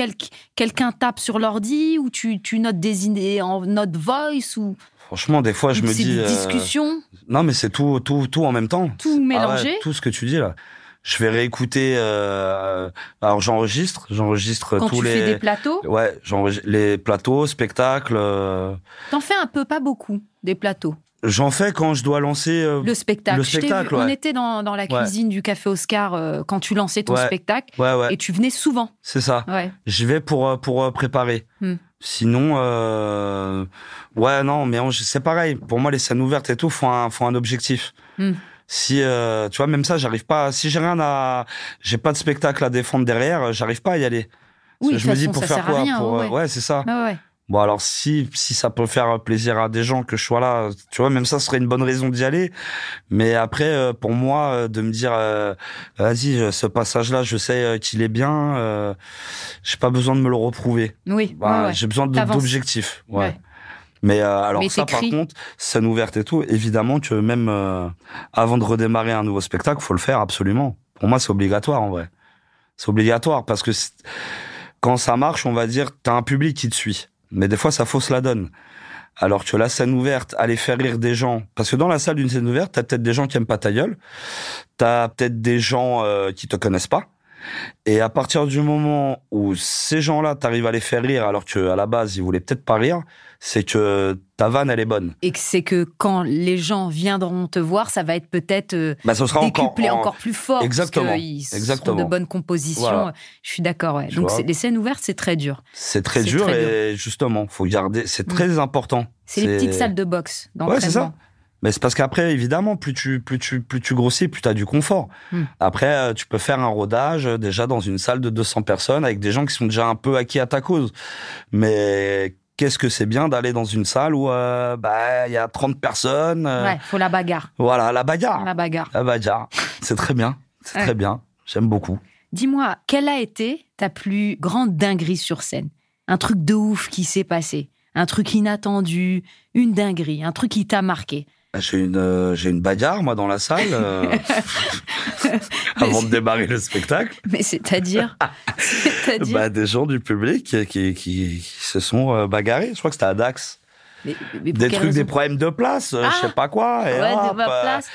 quelqu'un tape sur l'ordi? Ou tu notes des idées en note voice? Ou... Franchement, des fois, je me dis... C'est des discussions? Non, mais c'est tout en même temps. Tout mélangé? Ouais, tout ce que tu dis, là. Je vais réécouter... Alors, j'enregistre Quand tous tu les... fais des plateaux? Ouais, j'enregistre les plateaux, spectacles... T'en fais un peu, pas beaucoup, des plateaux. J'en fais quand je dois lancer... Le spectacle. Le spectacle, On ouais. était dans la cuisine du Café Oscar quand tu lançais ton spectacle. Ouais. Et tu venais souvent. C'est ça. Ouais. J'y vais pour préparer. Sinon, ouais, non, mais c'est pareil. Pour moi, les scènes ouvertes et tout font un objectif. Si, tu vois, même ça, j'arrive pas. Si j'ai pas de spectacle à défendre derrière, j'arrive pas à y aller. Oui, je me dis pour ça faire sert à quoi? rien, Ouais, c'est ça. Ouais. Bon, alors si ça peut faire plaisir à des gens que je sois là, tu vois, même ça serait une bonne raison d'y aller. Mais après, pour moi, de me dire, vas-y, ce passage-là, je sais qu'il est bien, j'ai pas besoin de me le reprouver. Oui. Ouais. J'ai besoin d'objectifs. Ouais. Mais alors ça, par contre, scène ouverte et tout, évidemment que même avant de redémarrer un nouveau spectacle, faut le faire absolument. Pour moi, c'est obligatoire en vrai. C'est obligatoire parce que quand ça marche, on va dire, t'as un public qui te suit. Mais des fois, ça fausse la donne. Alors que la scène ouverte, aller faire rire des gens... Parce que dans la salle d'une scène ouverte, t'as peut-être des gens qui aiment pas ta gueule. T'as peut-être des gens qui te connaissent pas. Et à partir du moment où ces gens-là, t'arrives à les faire rire alors qu'à la base, ils voulaient peut-être pas rire, c'est que ta vanne, elle est bonne. Et que c'est que quand les gens viendront te voir, ça va être peut-être ce sera décuplé encore plus fort. Exactement. Parce qu'ils seront de bonnes compositions. Voilà. Je suis d'accord, ouais. Donc les scènes ouvertes, c'est très dur. C'est très dur et justement, faut garder... C'est très important. C'est les petites salles de boxe d'entraînement. Ouais, c'est ça. Mais c'est parce qu'après, évidemment, plus tu grossis, plus tu as du confort. Après, tu peux faire un rodage déjà dans une salle de 200 personnes avec des gens qui sont déjà un peu acquis à ta cause. Mais qu'est-ce que c'est bien d'aller dans une salle où y a 30 personnes. Ouais, faut la bagarre. Voilà, la bagarre. La bagarre. C'est très bien. C'est très bien. J'aime beaucoup. Dis-moi, quelle a été ta plus grande dinguerie sur scène? Un truc de ouf qui s'est passé? Un truc inattendu? Une dinguerie? Un truc qui t'a marqué? J'ai une bagarre, moi, dans la salle, avant de démarrer le spectacle. Mais c'est-à-dire des gens du public qui se sont bagarrés. Je crois que c'était à Dax. Mais des trucs, raison? Des problèmes de place, je sais pas quoi. Et de place.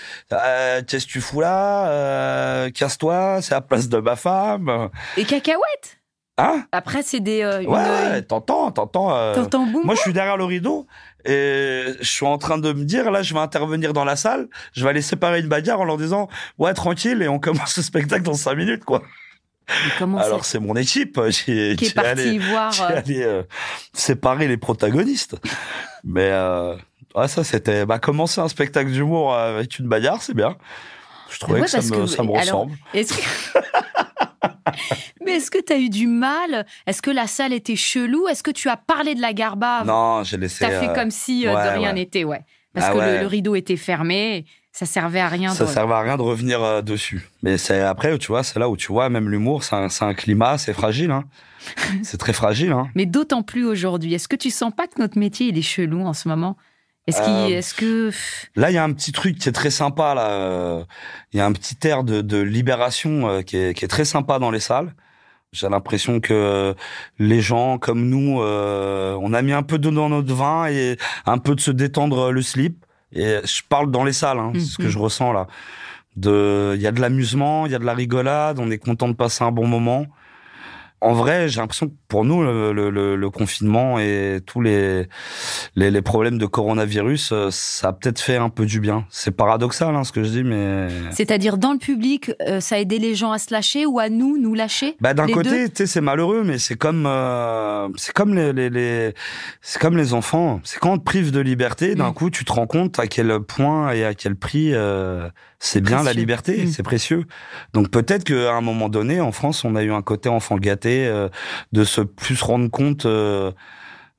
Qu'est-ce que tu fous là? Casse-toi, c'est la place de ma femme. Et cacahuètes? Hein? Après, c'est des... t'entends. T'entends boum. Moi, je suis derrière le rideau et je suis en train de me dire, là, je vais intervenir dans la salle, je vais aller séparer une bagarre en leur disant, ouais, tranquille, et on commence le spectacle dans 5 minutes, quoi. Alors, c'est mon équipe qui est partie voir... Qui est allée séparer les protagonistes. Mais ça, c'était... commencer un spectacle d'humour avec une bagarre, c'est bien. Je trouvais que ça me ressemble. Est-ce que... Mais est-ce que t'as eu du mal? Est-ce que la salle était chelou? Est-ce que tu as parlé de la garba? Non, j'ai laissé... T'as fait comme si de rien n'était, Parce que le rideau était fermé, ça servait à rien. Ça servait à rien de revenir dessus. Mais c'est après, tu vois, c'est là où tu vois, même l'humour, c'est un climat, c'est fragile, hein. C'est très fragile, hein. Mais d'autant plus aujourd'hui. Est-ce que tu sens pas que notre métier, il est chelou en ce moment? Est-ce que... Là, il y a un petit truc qui est très sympa, là. Il y a un petit air de libération qui est très sympa dans les salles. J'ai l'impression que les gens, comme nous, on a mis un peu d'eau dans notre vin et un peu de se détendre le slip. Et je parle dans les salles, hein, c'est ce que je ressens, là. Il y a de l'amusement, il y a de la rigolade, on est content de passer un bon moment. En vrai, j'ai l'impression que pour nous, le confinement et tous les problèmes de coronavirus, ça a peut-être fait un peu du bien. C'est paradoxal, hein, ce que je dis, mais... C'est-à-dire, dans le public, ça a aidé les gens à se lâcher ou à nous lâcher? D'un côté, tu sais, c'est malheureux, mais c'est comme c'est comme les enfants. C'est quand on te prive de liberté, d'un coup, tu te rends compte à quel point et à quel prix c'est bien la liberté, c'est précieux. Donc peut-être qu'à un moment donné, en France, on a eu un côté enfant gâté, de se plus rendre compte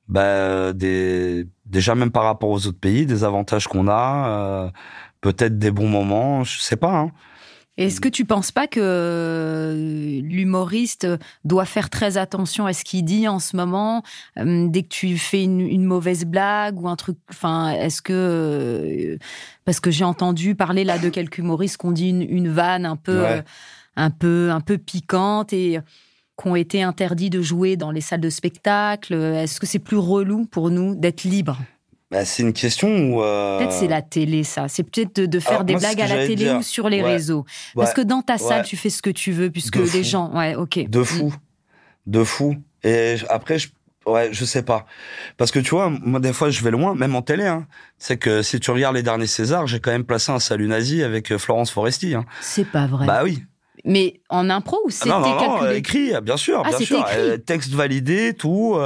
déjà même par rapport aux autres pays, des avantages qu'on a, peut-être des bons moments, je sais pas, hein. Est-ce que tu penses pas que l'humoriste doit faire très attention à ce qu'il dit en ce moment, dès que tu fais une mauvaise blague ou un truc, enfin, est-ce que parce que j'ai entendu parler là de quelques humoristes qui ont dit une vanne un peu piquante et qui ont été interdits de jouer dans les salles de spectacle. Est-ce que c'est plus relou pour nous d'être libre? C'est une question où... Peut-être c'est la télé, ça. C'est peut-être de faire des blagues à la télé ou sur les réseaux. Parce que dans ta salle, tu fais ce que tu veux, puisque les gens... Ouais, ok. De fou. Et après, je sais pas. Parce que tu vois, moi, des fois, je vais loin, même en télé. Hein. C'est que si tu regardes les derniers Césars, j'ai quand même placé un salut nazi avec Florence Foresti. Hein. C'est pas vrai. Bah oui. Mais en impro ou c'était calculé? Écrit, bien sûr. Texte validé, tout.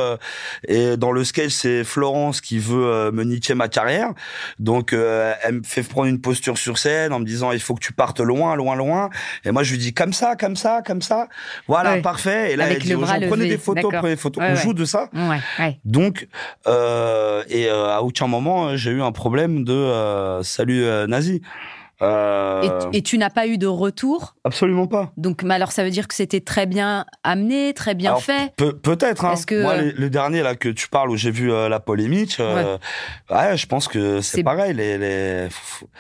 Et dans le sketch, c'est Florence qui veut me niquer ma carrière. Donc, elle me fait prendre une posture sur scène en me disant, il faut que tu partes loin. Et moi, je lui dis, comme ça. Voilà, parfait. Et là, elle dit aux gens, prenez des photos. On joue de ça. Donc, à aucun moment, j'ai eu un problème de salut nazi. Et tu n'as pas eu de retour? Absolument pas. Donc, mais alors ça veut dire que c'était très bien amené, très bien fait? Peut-être. Hein. Moi, le dernier là que tu parles où j'ai vu la polémique, je pense que c'est pareil.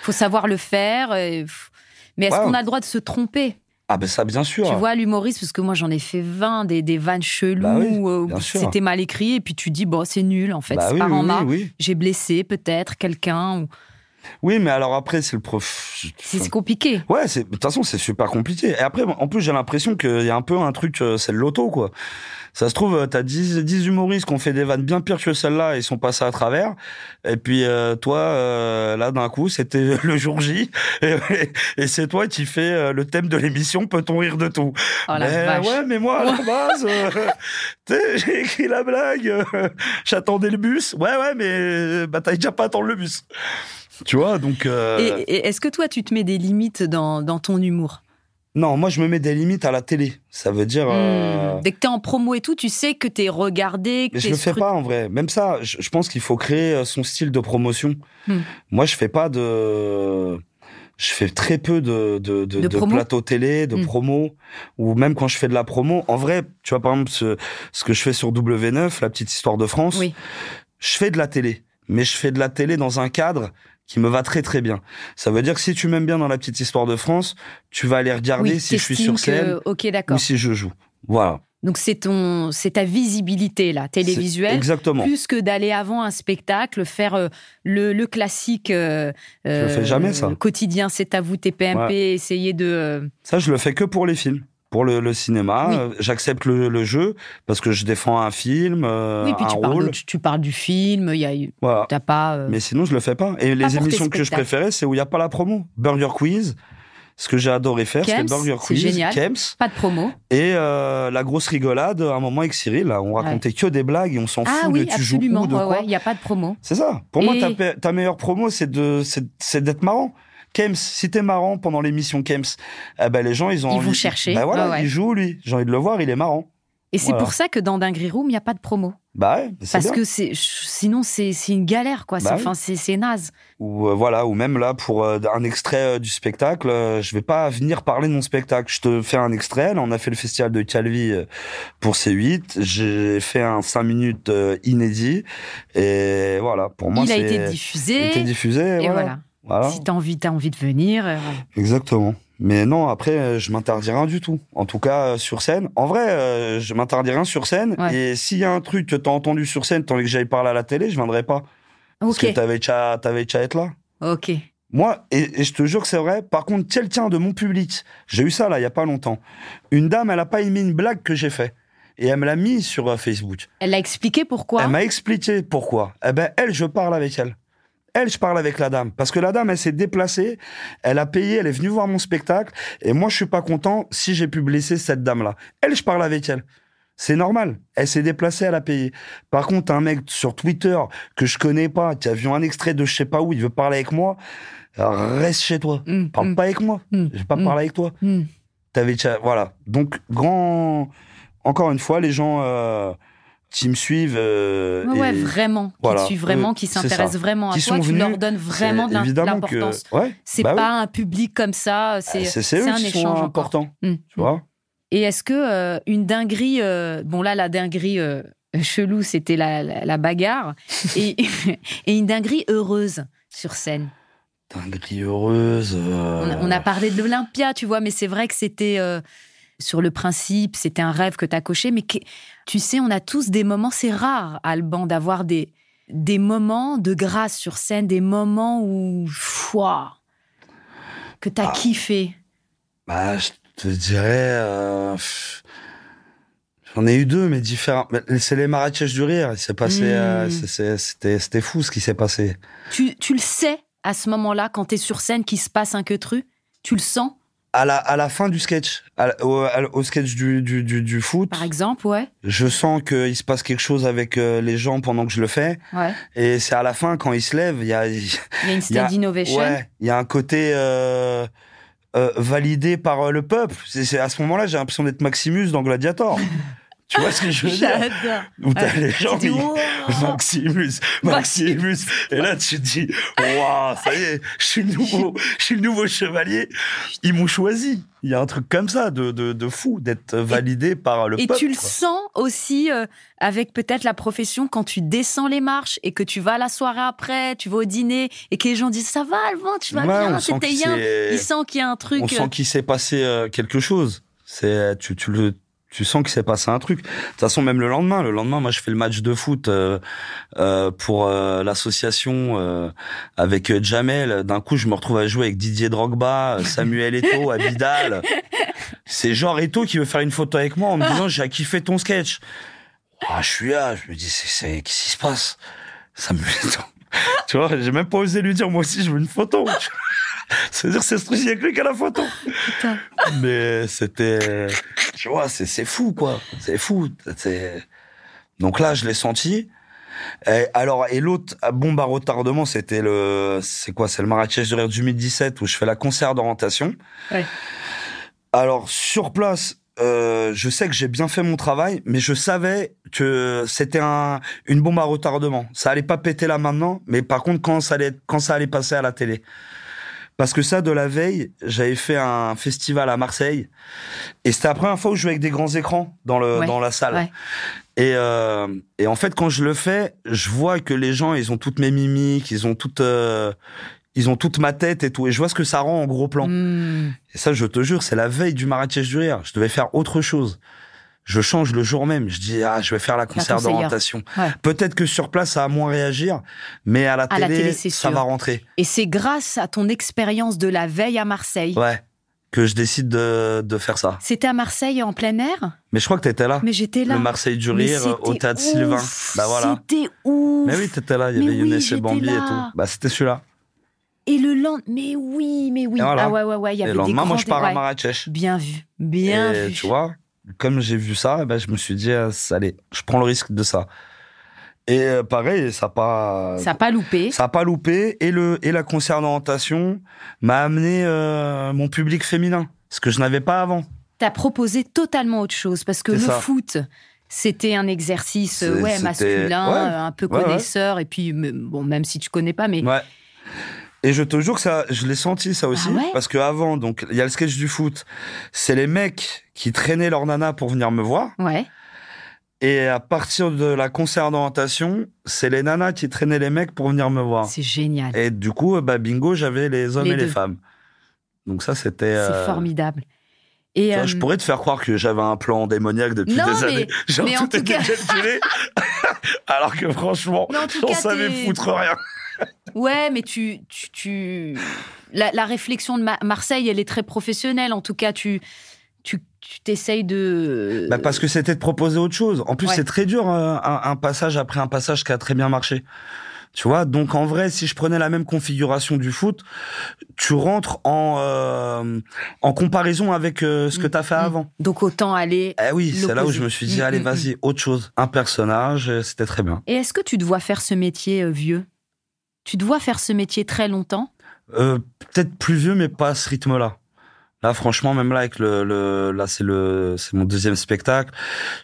Faut savoir le faire. Mais est-ce qu'on a le droit de se tromper? Ah ben ça, bien sûr. Tu vois, l'humoriste, parce que moi j'en ai fait 20, des vannes cheloues, c'était mal écrit, et puis tu dis, bon, c'est nul en fait, c'est pas en marre. J'ai blessé peut-être quelqu'un. Oui, mais alors après, c'est le prof. C'est compliqué. Ouais, de toute façon, c'est super compliqué. Et après, en plus, j'ai l'impression qu'il y a un peu un truc, c'est le loto, quoi. Ça se trouve, t'as 10 humoristes qui ont fait des vannes bien pires que celle-là, ils sont passés à travers. Et puis, toi, là, d'un coup, c'était le jour J. Et c'est toi qui fais le thème de l'émission, peut-on rire de tout? Oh la vache. Ouais, mais moi, à la base, j'ai écrit la blague, j'attendais le bus. Ouais, mais t'as déjà pas à attendre le bus. Tu vois, donc... Et est-ce que toi, tu te mets des limites dans ton humour? Non, moi, je me mets des limites à la télé. Ça veut dire... Dès que t'es en promo et tout, tu sais que t'es regardé... Mais je le fais pas, en vrai. Même ça, je pense qu'il faut créer son style de promotion. Moi, je fais pas de... Je fais très peu de plateau télé, de promo, ou même quand je fais de la promo. En vrai, tu vois, par exemple, ce que je fais sur W9, La Petite Histoire de France, je fais de la télé. Mais je fais de la télé dans un cadre qui me va très très bien. Ça veut dire que si tu m'aimes bien dans La Petite Histoire de France, tu vas aller regarder si je suis sur scène ou si je joue. Voilà. Donc c'est ta visibilité là, télévisuelle, exactement. Plus que d'aller avant un spectacle, faire le classique. Je le fais jamais ça. Quotidien, c'est à vous, TPMP, essayer de. Ça, je le fais que pour les films. Pour le cinéma, j'accepte le jeu parce que je défends un film, puis un rôle. Tu parles du film, t'as pas... Mais sinon, je le fais pas. Et les émissions que je préférais, c'est où il n'y a pas la promo. Burger Quiz, ce que j'ai adoré faire, c'était Burger Quiz, génial. Kems. Pas de promo. Et la grosse rigolade, à un moment avec Cyril, là, on racontait que des blagues et on s'en fout de tu joues où, de quoi. Il n'y a pas de promo. C'est ça. Pour moi, ta meilleure promo, c'est d'être marrant. Kems, si t'es marrant pendant l'émission Kems, les gens, ils vont chercher. Il joue, lui. J'ai envie de le voir, il est marrant. Et c'est pour ça que dans Dinguerie Room, il n'y a pas de promo. Parce que sinon, c'est une galère, quoi. C'est naze. Ou même là, pour un extrait du spectacle, je vais pas venir parler de mon spectacle. Je te fais un extrait. Là, on a fait le festival de Calvi pour C8. J'ai fait un 5 minutes inédit. Et voilà, pour moi, il a été diffusé. Et voilà. Si t'as envie de venir. Exactement. Mais non, après, je m'interdis rien du tout. En tout cas, sur scène. En vrai, je m'interdis rien sur scène. Et s'il y a un truc que t'as entendu sur scène, tant que j'aille parler à la télé, je viendrai pas. Parce que t'avais déjà à être là. Ok. Moi, et je te jure que c'est vrai, par contre, quelqu'un de mon public, j'ai eu ça là, il y a pas longtemps. Une dame, elle a pas aimé une blague que j'ai fait. et elle me l'a mis sur Facebook. Elle l'a expliqué pourquoi? Elle m'a expliqué pourquoi. Eh ben, je parle avec elle. Je parle avec la dame. Parce que la dame, elle s'est déplacée, elle a payé, elle est venue voir mon spectacle, et moi, je suis pas content si j'ai pu blesser cette dame-là. Je parle avec elle. C'est normal. Elle s'est déplacée, elle a payé. Par contre, un mec sur Twitter que je connais pas, qui a vu un extrait de je sais pas où, il veut parler avec moi, reste chez toi. Parle pas avec moi. Je vais pas parler avec toi. Voilà. Donc, encore une fois, les gens qui me suivent. Vraiment. Voilà, qui te suivent vraiment, qui s'intéressent vraiment à toi, tu leur donnes vraiment de l'importance. C'est pas un public comme ça, c'est eux un qui échange sont importants. Tu vois. Et est-ce que une dinguerie, la dinguerie chelou, c'était la bagarre, et une dinguerie heureuse sur scène? Dinguerie heureuse. On a parlé de l'Olympia, tu vois, mais c'est vrai que c'était sur le principe, c'était un rêve que t'as coché, mais tu sais, on a tous des moments, c'est rare, Alban, d'avoir des moments de grâce sur scène, des moments où, que t'as kiffé. Je te dirais, j'en ai eu 2, mais différents. C'est les Marrakech du rire. Il s'est passé, c'était fou ce qui s'est passé. Tu le sais à ce moment-là, quand t'es sur scène, qu'il se passe un queutru? Tu le sens? À la fin du sketch, au sketch du foot. Par exemple, ouais. Je sens qu'il se passe quelque chose avec les gens pendant que je le fais. Ouais. Et c'est à la fin, quand ils se lèvent, il y a une standing ovation. Ouais. Il y a un côté, validé par le peuple. C'est à ce moment-là, j'ai l'impression d'être Maximus dans Gladiator. Tu vois ce que je veux dire? J'adore. Où t'as les gens qui Maximus. Et là, tu te dis, waouh, ça y est, je suis le nouveau chevalier. Ils m'ont choisi. Il y a un truc comme ça de fou, d'être validé par le peuple. Et tu le sens aussi avec peut-être la profession quand tu descends les marches et que tu vas à la soirée après, tu vas au dîner et que les gens disent ça va, Alban, tu vas bien, c'était bien. Ils sentent qu'il y a un truc. On sent qu'il s'est passé quelque chose. Tu sens qu'il s'est passé un truc. De toute façon, même le lendemain, moi, je fais le match de foot pour l'association avec Jamel. D'un coup, je me retrouve à jouer avec Didier Drogba, Samuel Eto'o, Abidal. C'est genre Eto'o qui veut faire une photo avec moi en me disant j'ai kiffé ton sketch. Je suis là, je me dis qu'est-ce qui se passe? Tu vois, j'ai même pas osé lui dire moi aussi je veux une photo. C'est-à-dire, c'est ce truc, il n'y a que lui qui a la photo. Putain. Mais c'était, tu vois, c'est fou, quoi. C'est fou. Donc là, je l'ai senti. Et l'autre bombe à retardement, c'est le Marrakech du rire 2017 où je fais la concert d'orientation. Ouais. Alors, sur place, je sais que j'ai bien fait mon travail, mais je savais que c'était une bombe à retardement. Ça allait pas péter là maintenant, mais par contre, quand ça allait passer à la télé. Parce que ça, de la veille, j'avais fait un festival à Marseille. Et c'était la première fois où je jouais avec des grands écrans dans la salle. Ouais. Et en fait, quand je le fais, je vois que les gens, ils ont toutes mes mimiques, ils ont toute ma tête et tout. Et je vois ce que ça rend en gros plan. Et ça, je te jure, c'est la veille du Marrakech du rire. Je devais faire autre chose. Je change le jour même. Je dis, je vais faire la concert d'orientation. Ouais. Peut-être que sur place, ça va moins réagir, mais à la télé ça va rentrer. Et c'est grâce à ton expérience de la veille à Marseille. Ouais. Que je décide de faire ça. C'était à Marseille en plein air? Mais je crois que t'étais là. Mais j'étais là. Le Marseille du rire au Théâtre Sylvain. Bah voilà. C'était ouf. Mais oui, t'étais là. Il y avait Younes et Bambi et tout. Bah c'était celui-là. Et le lendemain, mais oui. Voilà. Ah ouais. Il y avait et le lendemain, moi je pars à Marrakech. Marrakech. Bien vu. Tu vois, comme j'ai vu ça, je me suis dit, allez, je prends le risque de ça. Et pareil, ça n'a pas loupé. Ça n'a pas loupé. Et la concert d'orientation m'a amené mon public féminin, ce que je n'avais pas avant. T'as proposé totalement autre chose, parce que foot, c'était un exercice masculin, un peu connaisseur, et puis, bon, même si tu connais pas, mais... Ouais. Et je te jure que ça, je l'ai senti ça aussi, parce que avant, donc il y a le sketch du foot, c'est les mecs qui traînaient leur nana pour venir me voir. Ouais. Et à partir de la concert d'orientation, c'est les nanas qui traînaient les mecs pour venir me voir. C'est génial. Et du coup, bingo, j'avais les hommes et les femmes. Donc ça, c'était... C'est formidable. Et je pourrais te faire croire que j'avais un plan démoniaque depuis des années. Genre, mais tout était calculé. Alors que franchement, j'en savais foutre rien. Ouais, mais la réflexion de Marseille, elle est très professionnelle. En tout cas, tu tu t'essayes de... Parce que c'était de proposer autre chose. En plus, c'est très dur, un passage après un passage qui a très bien marché. Tu vois, donc en vrai, si je prenais la même configuration du foot, tu rentres en comparaison avec ce que t'as fait avant. Donc autant aller... oui, c'est là où je me suis dit, allez, vas-y, autre chose. Un personnage, c'était très bien. Et est-ce que tu te vois faire ce métier vieux ? Tu te vois faire ce métier très longtemps ? Peut-être plus vieux, mais pas à ce rythme-là. Là, franchement, même là, avec là, c'est mon deuxième spectacle.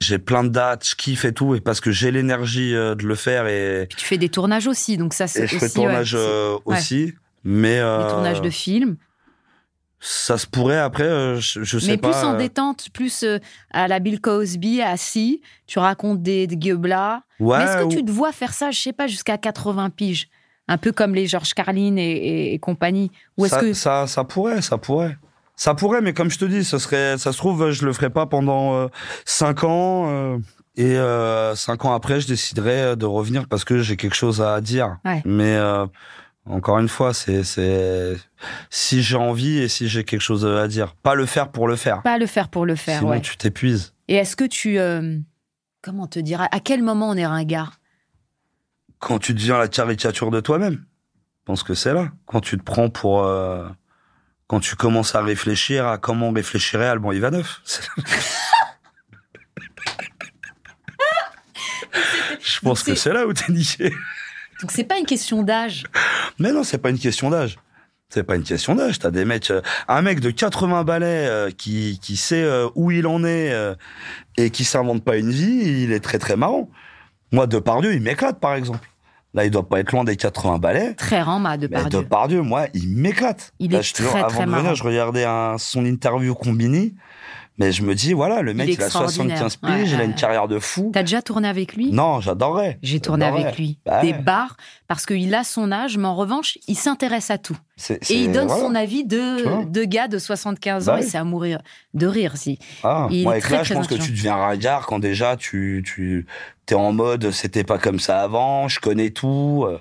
J'ai plein de dates, je kiffe et tout, et parce que j'ai l'énergie de le faire et. Puis tu fais des tournages aussi, donc ça, c'est aussi. Et je fais tournage aussi, mais. Des tournages de films. Ça se pourrait après, je sais mais pas. Mais plus en détente, plus à la Bill Cosby, assis, tu racontes des gueublas. Ouais. Mais est-ce que tu te vois faire ça, je sais pas, jusqu'à 80 piges, un peu comme les George Carlin et compagnie, ou est-ce que ça pourrait. Ça pourrait, mais comme je te dis, ça se trouve, je le ferai pas pendant 5 ans. Et 5 ans après, je déciderai de revenir parce que j'ai quelque chose à dire. Ouais. Mais encore une fois, c'est si j'ai envie et si j'ai quelque chose à dire. Pas le faire pour le faire. Pas le faire pour le faire, sinon, tu t'épuises. Et est-ce que tu... comment te dire ? À quel moment on est ringard ? Quand tu deviens la caricature de toi-même. Je pense que c'est là. Quand tu te prends pour... Quand tu commences à réfléchir à comment réfléchirait Alban Ivanov. Je pense que c'est là où t'es niqué. Donc c'est pas une question d'âge. Mais non, c'est pas une question d'âge. C'est pas une question d'âge. T'as des mecs... un mec de 80 balais qui sait où il en est et qui s'invente pas une vie, il est très très marrant. Moi, Depardieu, il m'éclate, par exemple. Là, il doit pas être loin des 80 balais. Très rare, Depardieu. Mais Depardieu, moi, il m'éclate. Il est très, très avant de venir, je regardais son interview Combini. Mais je me dis, voilà, le mec, il a 75 piges, il a une carrière de fou. T'as déjà tourné avec lui ? Non, j'adorerais. J'ai tourné avec lui. Des bars, parce qu'il a son âge, mais en revanche, il s'intéresse à tout. Et il donne son avis de gars de 75 ans, et c'est à mourir de rire, si. Moi, avec là, je pense que tu deviens ringard quand déjà tu t'es en mode, c'était pas comme ça avant, je connais tout. De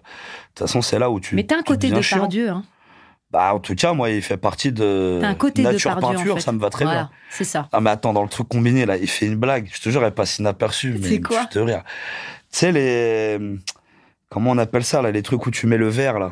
toute façon, c'est là où tu. Mais t'as un côté Depardieu, hein. En tout cas, moi, il fait partie de Nature Peinture, en fait. Ça me va très bien. C'est ça. Ah, mais attends, dans le truc combiné, là, il fait une blague. Je te jure, elle passe inaperçue. C'est quoi ? Tu te rires. Tu sais, les... Comment on appelle ça, là, les trucs où tu mets le verre, là ?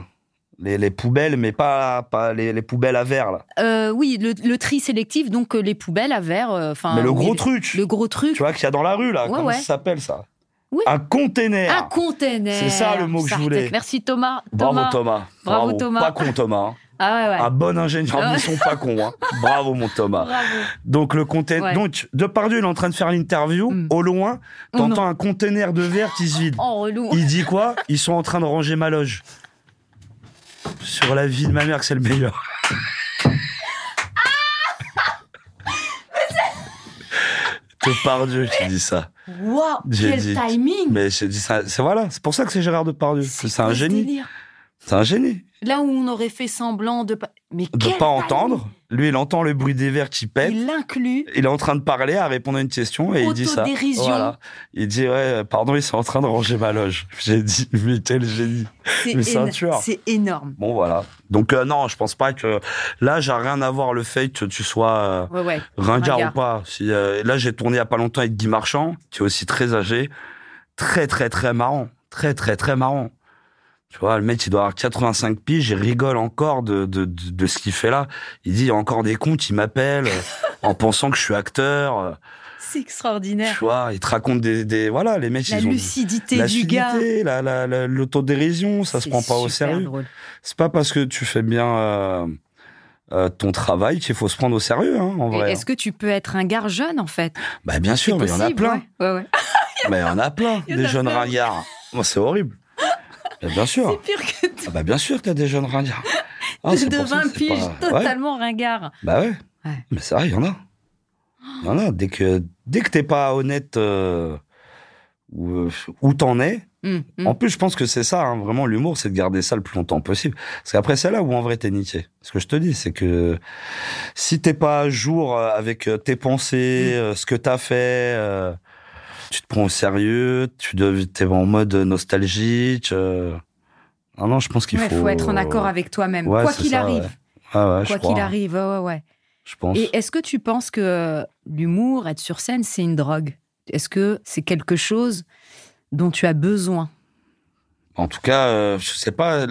Les poubelles, mais pas les poubelles à verre, là. Oui, le tri sélectif, donc les poubelles à verre. Mais le gros truc. Le gros truc. Tu vois, qu'il y a dans la rue, là. Comment ça s'appelle, ça ? Oui. Un container. Un container. C'est ça le mot que je voulais. Merci Thomas. Bravo Thomas. Bravo Thomas. Pas con Thomas. Ah ouais. Un bon ingénieur, ils sont pas cons. Hein. Bravo mon Thomas. Bravo. Donc le container. Ouais. Donc Depardieu, il est en train de faire l'interview. Au loin, t'entends un container de verre qui se vide. Oh relou. Il dit quoi ? Ils sont en train de ranger ma loge. Sur la vie de ma mère, que c'est le meilleur. Depardieu, j'ai dit ça. Waouh, quel timing. Mais j'ai dit ça, c'est pour ça que c'est Gérard Depardieu. C'est un génie. C'est un génie. Là où on aurait fait semblant de pas... Mais de pas entendre. Lui, il entend le bruit des verres qui pètent. Il l'inclut. Il est en train de parler, à répondre à une question, et il dit ça. Autodérision. Voilà. Il dit, pardon, ils sont en train de ranger ma loge. J'ai dit, mais quel génie. C'est un tueur. C'est énorme. Bon, voilà. Donc, non, je pense pas que... Là, j'ai rien à voir le fait que tu sois ringard ou pas. Si, là, j'ai tourné il y a pas longtemps avec Guy Marchand, qui est aussi très âgé. Très, très, très marrant. Très, très, très marrant. Tu vois, le mec, il doit avoir 85 piges, il rigole encore de ce qu'il fait là. Il dit, il y a encore des cons qui m'appellent en pensant que je suis acteur. C'est extraordinaire. Tu vois, il te raconte voilà, les mecs, ils ont... La lucidité du gars. L'autodérision, ça se prend pas au sérieux. Drôle. C'est pas parce que tu fais bien ton travail qu'il faut se prendre au sérieux, hein, en vrai. Est-ce que tu peux être un gars jeune, en fait ? Bah, bien sûr, mais il y en a plein. Ouais. Mais il y en a plein, des jeunes ringards. Moi, c'est horrible. Bien sûr. C'est pire que bah bien sûr que t'as des jeunes ringards. De 20 piges, totalement ringards. Bah ouais. Mais c'est vrai, il y en a. Il y en a. Dès que t'es pas honnête où t'en es. En plus, je pense que c'est ça, hein, vraiment, l'humour, c'est de garder ça le plus longtemps possible. Parce qu'après, c'est là où en vrai t'es niqué. Ce que je te dis, c'est que si t'es pas à jour avec tes pensées, ce que t'as fait... tu te prends au sérieux, t'es en mode nostalgique. Non, je pense qu'il faut... Il faut être en accord avec toi-même, quoi qu'il arrive. Ouais, quoi qu'il arrive, ouais. je pense. Et est-ce que tu penses que l'humour, être sur scène, c'est une drogue? Est-ce que c'est quelque chose dont tu as besoin? En tout cas, je sais pas.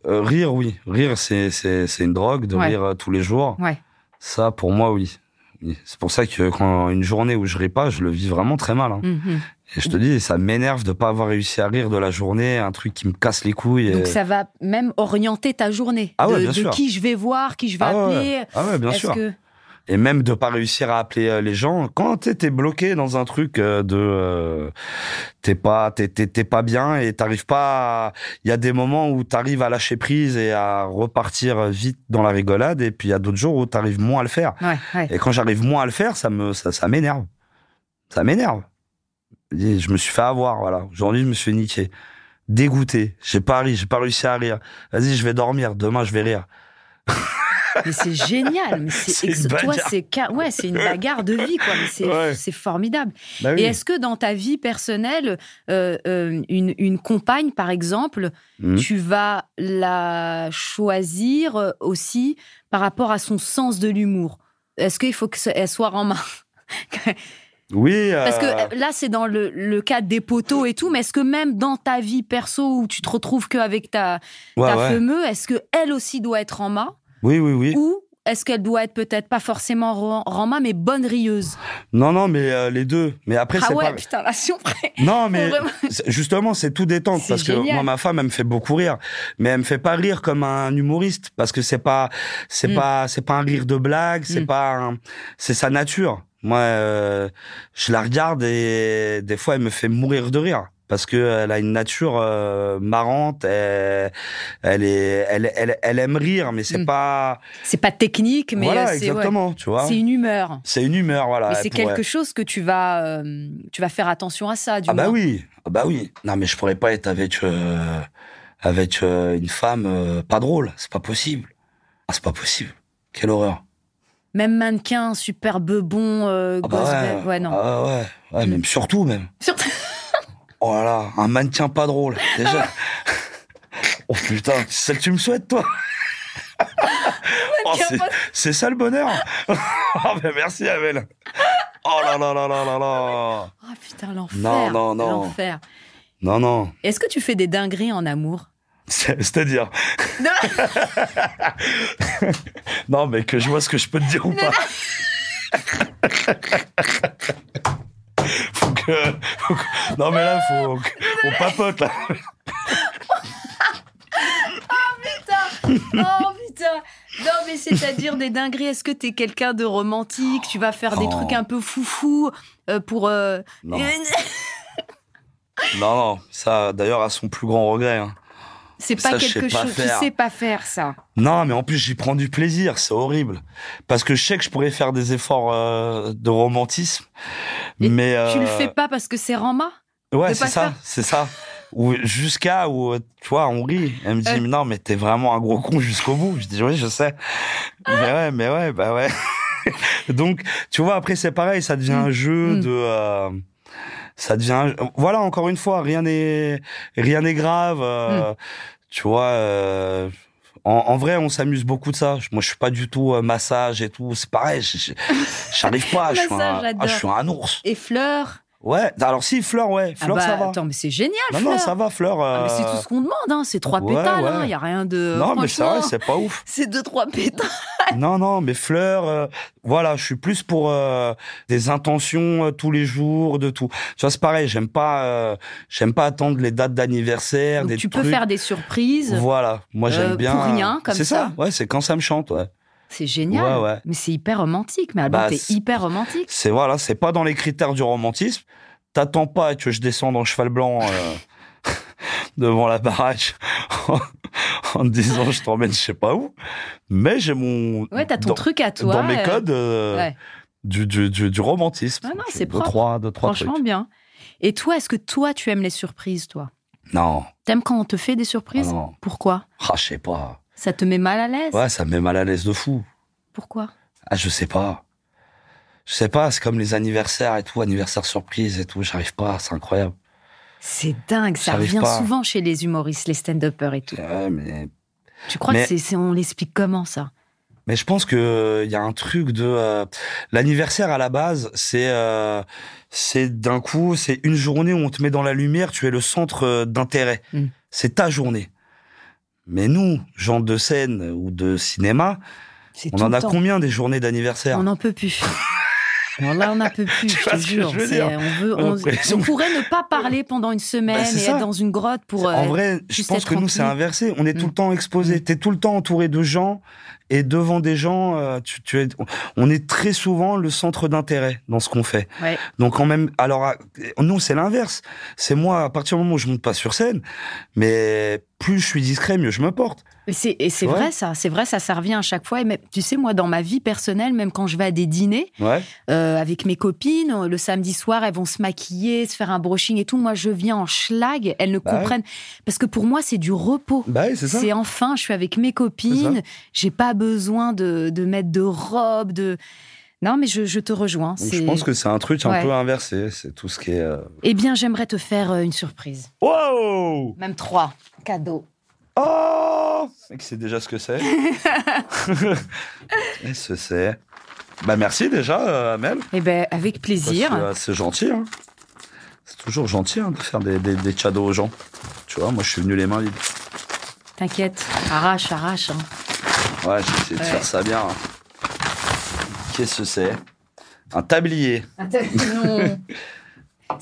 Rire, oui. Rire, c'est une drogue, de rire tous les jours. Ouais. Ça, pour moi, oui. C'est pour ça que quand une journée où je ris pas, je le vis vraiment très mal. Hein. Et je te dis, ça m'énerve de pas avoir réussi à rire de la journée, un truc qui me casse les couilles. Donc ça va même orienter ta journée. Ah ouais, bien sûr. De qui je vais voir, qui je vais appeler. Ah ouais, bien sûr. Et même de pas réussir à appeler les gens. Quand t'es bloqué dans un truc t'es pas bien et t'arrives pas il y a des moments où t'arrives à lâcher prise et à repartir vite dans la rigolade, et puis il y a d'autres jours où t'arrives moins à le faire. Ouais. Et quand j'arrive moins à le faire, ça m'énerve. Ça m'énerve. Et je me suis fait avoir, voilà. Aujourd'hui, je me suis niqué. Dégoûté. J'ai pas réussi à rire. Vas-y, je vais dormir. Demain, je vais rire. Mais c'est génial. Mais toi, c'est une bagarre de vie, quoi. Mais c'est formidable. Bah oui. Et est-ce que dans ta vie personnelle, une compagne, par exemple, tu vas la choisir aussi par rapport à son sens de l'humour? Est-ce qu'il faut qu'elle soit en main? Oui. Parce que là, c'est dans le cadre des poteaux et tout, mais est-ce que même dans ta vie perso où tu te retrouves qu'avec ta fameuse, est-ce qu'elle aussi doit être en main? Oui. Ou est-ce qu'elle doit être peut-être pas forcément rama, mais bonne rieuse? Non, mais les deux. Mais après, c'est pas... putain, là, si on prend... Non, mais justement, c'est tout détente. Parce que moi, ma femme, elle me fait beaucoup rire. Mais elle me fait pas rire comme un humoriste. Parce que c'est pas un rire de blague. C'est sa nature. Moi, je la regarde et des fois, elle me fait mourir de rire. Parce que elle a une nature marrante, elle aime rire, mais c'est pas technique, mais voilà, exactement, tu vois. C'est une humeur. C'est une humeur, voilà. Mais c'est quelque chose que tu vas faire attention à ça, du moins. Bah oui. Non, mais je pourrais pas être avec une femme pas drôle, c'est pas possible. C'est pas possible. Quelle horreur. Même mannequin, super bebon, gosse, ouais, non. Ouais, même surtout. Oh là là, un mannequin pas drôle, déjà. Oh putain, c'est ça que tu me souhaites, toi? C'est ça le bonheur. Oh ben merci, Amel. Oh là là là là là là. Oh putain, l'enfer. Non. L'enfer. Non. Est-ce que tu fais des dingueries en amour? C'est-à-dire? Non, mais que je vois ce que je peux te dire ou pas. Non, mais là, faut qu'on papote, là. Oh putain. Non, mais c'est-à-dire des dingueries. Est-ce que t'es quelqu'un de romantique? Tu vas faire des trucs un peu foufou pour... Non, ça, d'ailleurs, à son plus grand regret. Hein. C'est pas ça, quelque chose... Tu sais pas faire, ça. Non, mais en plus, j'y prends du plaisir. C'est horrible. Parce que je sais que je pourrais faire des efforts de romantisme. Mais tu le fais pas parce que c'est Rama? Ouais, c'est ça. Ou jusqu'à où, tu vois, on rit. Elle me dit, non, mais t'es vraiment un gros con jusqu'au bout. Je dis, oui, je sais. Mais ouais, bah ouais. Donc, tu vois, après, c'est pareil, ça devient un jeu de... ça devient... Voilà, encore une fois, rien n'est grave. Tu vois... En vrai, on s'amuse beaucoup de ça. Moi, je suis pas du tout massage et tout. C'est pareil, j'arrive pas. Je suis un ours. Et fleurs? Ouais, alors si, Fleur, ça va. Attends, mais c'est génial, Fleur. Non, ça va, Fleur. Mais c'est tout ce qu'on demande, hein. C'est 3 pétales, hein. Il y a rien de... Non, mais c'est vrai, c'est pas ouf. C'est 2-3 pétales. Non, mais Fleur, voilà, je suis plus pour des intentions tous les jours, de tout. Tu vois, c'est pareil, j'aime pas attendre les dates d'anniversaire, donc des tu trucs. peux faire des surprises. Voilà, moi j'aime bien. Pour rien, comme ça. C'est ça, ouais, c'est quand ça me chante, ouais. C'est génial. Ouais. Mais c'est hyper romantique. Mais Alban, t'es hyper romantique. C'est pas dans les critères du romantisme. T'attends pas que je descende en cheval blanc devant la baraque en te disant je t'emmène je sais pas où. Mais j'ai mon... Ouais, t'as ton truc à toi. Dans mes codes du romantisme. Ah non, c'est propre. Deux, trois franchement trucs. Bien. Et toi, est-ce que toi, tu aimes les surprises, toi? Non. T'aimes quand on te fait des surprises? Non. Pourquoi? Je sais pas. Ça te met mal à l'aise? Ouais, ça me met mal à l'aise de fou. Pourquoi? Je sais pas. C'est comme les anniversaires et tout, anniversaires surprises et tout, j'arrive pas, c'est incroyable. C'est dingue, ça revient souvent chez les humoristes, les stand-uppers et tout. Ouais, mais... Tu crois que on l'explique comment, ça? Mais je pense que il y a un truc de l'anniversaire à la base, c'est d'un coup, c'est une journée où on te met dans la lumière, tu es le centre d'intérêt. C'est ta journée. Mais nous, gens de scène ou de cinéma, on en a combien des journées d'anniversaire? On n'en peut plus. Bon, là, on n'en peut plus, je te jure. On pourrait ne pas parler pendant une semaine et être dans une grotte pour. En vrai, je pense que nous, c'est inversé. On est tout le temps exposé. T'es tout le temps entouré de gens et devant des gens. On est très souvent le centre d'intérêt dans ce qu'on fait. Ouais. Donc, alors, nous, c'est l'inverse. C'est moi, à partir du moment où je monte pas sur scène, mais plus je suis discret, mieux je me porte. Et c'est vrai ça, ça revient à chaque fois. Et même, tu sais, moi, dans ma vie personnelle, même quand je vais à des dîners, avec mes copines, le samedi soir, elles vont se maquiller, se faire un brushing et tout. Moi, je viens en schlag, elles ne comprennent. Parce que pour moi, c'est du repos. C'est ça. C'est enfin, je suis avec mes copines, j'ai pas besoin de mettre de robe, Non, mais je te rejoins. Je pense que c'est un truc un peu inversé. C'est tout ce qui est... Eh bien, j'aimerais te faire une surprise. Wow! Même 3 cadeaux. Oh! Mec, c'est déjà ce que c'est. Qu'est-ce que c'est? Merci déjà, Amel. Eh ben, avec plaisir. C'est gentil, hein. C'est toujours gentil de faire des cadeaux aux gens. Tu vois, moi, je suis venu les mains vides. T'inquiète, arrache. Hein. Ouais, j'ai essayé de faire ça bien. Hein. Qu'est-ce que c'est? Un tablier. Non.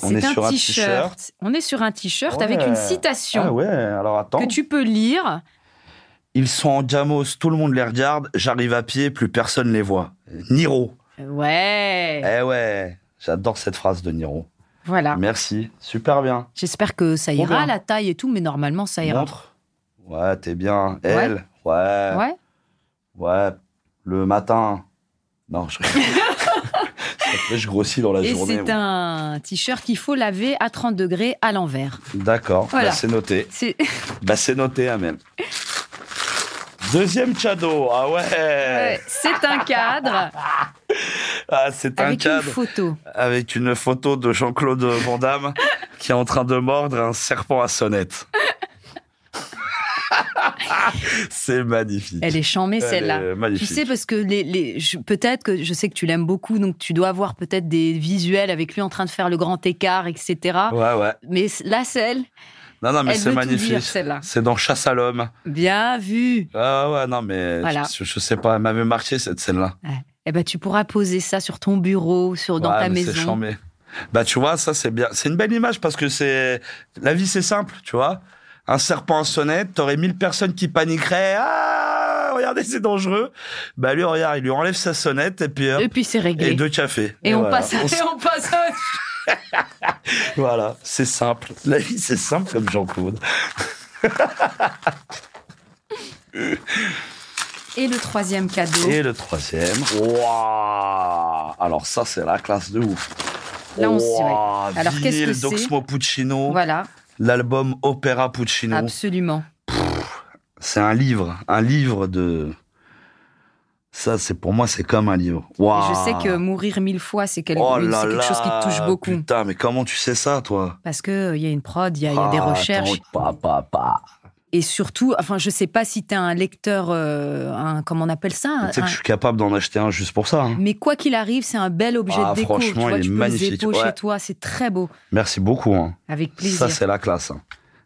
On est sur un t-shirt. On est sur un t-shirt avec une citation. Ah ouais, alors attends. Que tu peux lire. Ils sont en gamos, tout le monde les regarde. J'arrive à pied, plus personne les voit. Niro. Ouais. Eh ouais, j'adore cette phrase de Niro. Voilà. Merci, super bien. J'espère que ça ira, la taille et tout, mais normalement, ça ira. Montre. Ouais, t'es bien. Elle. Ouais. Le matin. Non, je grossis dans la journée. Et c'est un t-shirt qu'il faut laver à 30 degrés à l'envers. D'accord, voilà. C'est noté. C'est noté, Amel. Deuxième cadeau, ah ouais. C'est un cadre. C'est un cadre. Avec une photo. Avec une photo de Jean-Claude Van Damme qui est en train de mordre un serpent à sonnette. C'est magnifique. Elle est charmée, celle-là. Magnifique. Tu sais, parce que peut-être que je sais que tu l'aimes beaucoup, donc tu dois avoir peut-être des visuels avec lui en train de faire le grand écart, etc. Ouais. Mais là, celle. Non, mais c'est magnifique. Dire, celle-là. C'est dans Chasse à l'homme. Bien vu. Ouais, non, mais voilà. je sais pas, elle m'avait marqué cette scène-là. Ouais. Eh ben, tu pourras poser ça sur ton bureau, dans ta maison. C'est charmé. Tu vois, ça, c'est bien. C'est une belle image parce que la vie, c'est simple, tu vois. Un serpent à sonnette, t'aurais 1000 personnes qui paniqueraient. Ah, regardez, c'est dangereux. Lui, regarde, il lui enlève sa sonnette et puis c'est réglé. Et 2 cafés. Et on passe à... Voilà, c'est simple. La vie, c'est simple comme Jean-Claude. Et le troisième cadeau. Waouh! Alors ça, c'est la classe de ouf. Là, on sait. Alors, qu'est-ce que c'est? d'Oxmo Puccino. Voilà. L'album Opéra Puccino. Absolument. C'est un livre de... Ça, pour moi, c'est comme un livre. Wow. Et je sais que mourir 1000 fois, c'est quelque chose qui te touche beaucoup. Putain, mais comment tu sais ça, toi? Parce qu'il y a une prod, il y a des recherches. Et surtout, je sais pas si t'es un lecteur, comment on appelle ça? Tu sais que je suis capable d'en acheter un juste pour ça. Hein. Mais quoi qu'il arrive, c'est un bel objet de déco. Franchement, il est magnifique. Tu peux chez toi, c'est très beau. Merci beaucoup. Hein. Avec plaisir. Ça, c'est la classe. Hein.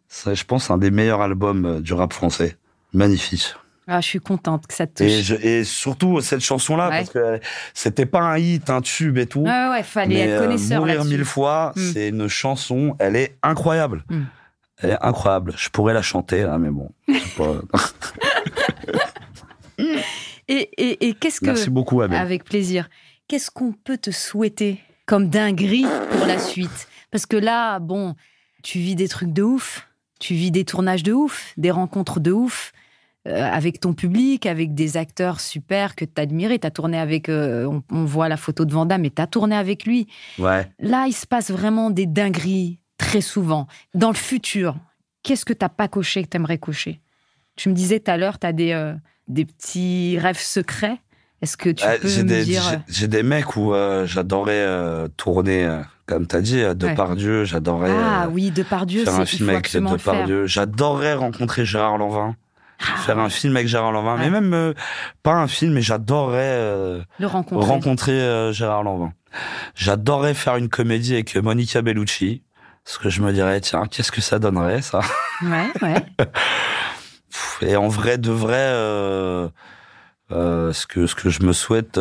Ça, je pense, un des meilleurs albums du rap français. Magnifique. Ah, je suis contente que ça te touche. Et surtout, cette chanson-là, parce que c'était pas un hit, un tube et tout. Ouais, fallait être connaisseur Mourir là-dessus. 1000 fois, c'est une chanson, elle est incroyable. Elle est incroyable. Je pourrais la chanter, là, mais bon. Et qu'est-ce que... Merci beaucoup, Abel. Avec plaisir. Qu'est-ce qu'on peut te souhaiter comme dinguerie pour la suite? Parce que là, tu vis des trucs de ouf. Tu vis des tournages de ouf, des rencontres de ouf. Avec ton public, avec des acteurs super que tu admires. Tu as tourné avec... on voit la photo de Van Damme, mais tu as tourné avec lui. Ouais. Là, il se passe vraiment des dingueries très souvent. Dans le futur, qu'est-ce que tu n'as pas coché que tu aimerais cocher? Tu me disais tout à l'heure, tu as des petits rêves secrets. Est-ce que tu peux me dire... J'ai des mecs où j'adorais tourner... Comme t'as dit, Depardieu, j'adorais Depardieu, faire un film avec Depardieu. J'adorerais rencontrer Gérard Lanvin. Faire un film avec Gérard Lanvin, mais même pas un film, mais j'adorerais le rencontrer Gérard Lanvin. J'adorerais faire une comédie avec Monica Bellucci, parce que je me dirais, tiens, qu'est-ce que ça donnerait, ça? Ouais. Et en vrai, de vrai, ce que je me souhaite,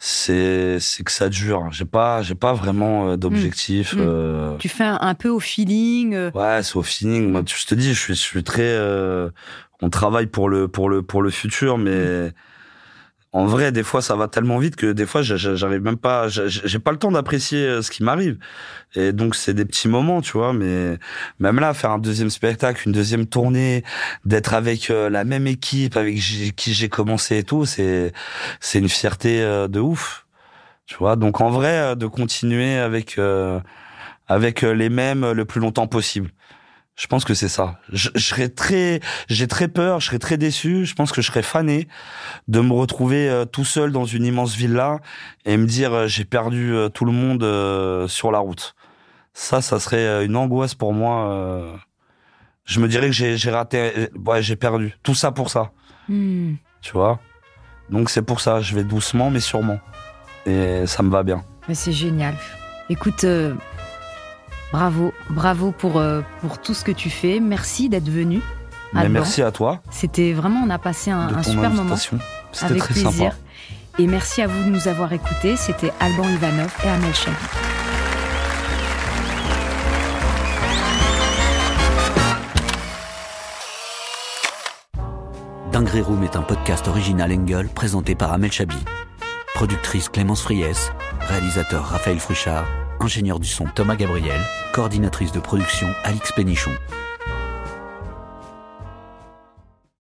c'est que ça dure. J'ai pas vraiment d'objectif. Tu fais un peu au feeling. Ouais, c'est au feeling. Moi, je te dis, je suis très. On travaille pour le futur, mais en vrai, des fois, ça va tellement vite que des fois, j'arrive même pas. J'ai pas le temps d'apprécier ce qui m'arrive. Et donc, c'est des petits moments, tu vois. Mais même là, faire un deuxième spectacle, une deuxième tournée, d'être avec la même équipe avec qui j'ai commencé et tout, c'est une fierté de ouf, tu vois. Donc, en vrai, de continuer avec les mêmes le plus longtemps possible. Je pense que c'est ça. J'ai très peur, je serais très déçu. Je pense que je serais fané de me retrouver tout seul dans une immense villa et me dire j'ai perdu tout le monde sur la route. Ça serait une angoisse pour moi. Je me dirais que j'ai raté, j'ai perdu. Tout ça pour ça. Tu vois? Donc c'est pour ça, je vais doucement mais sûrement. Et ça me va bien. Mais c'est génial. Écoute, bravo pour tout ce que tu fais. Merci d'être venu. Mais merci à toi. C'était vraiment, on a passé un super moment. C'était avec très plaisir. sympa. Et merci à vous de nous avoir écoutés. C'était Alban Ivanov et Amel Chabi. Dinguerie Room est un podcast original Engel présenté par Amel Chabi. Productrice Clémence Friès, réalisateur Raphaël Fruchard, ingénieur du son Thomas Gabriel, coordinatrice de production Alix Pénichon.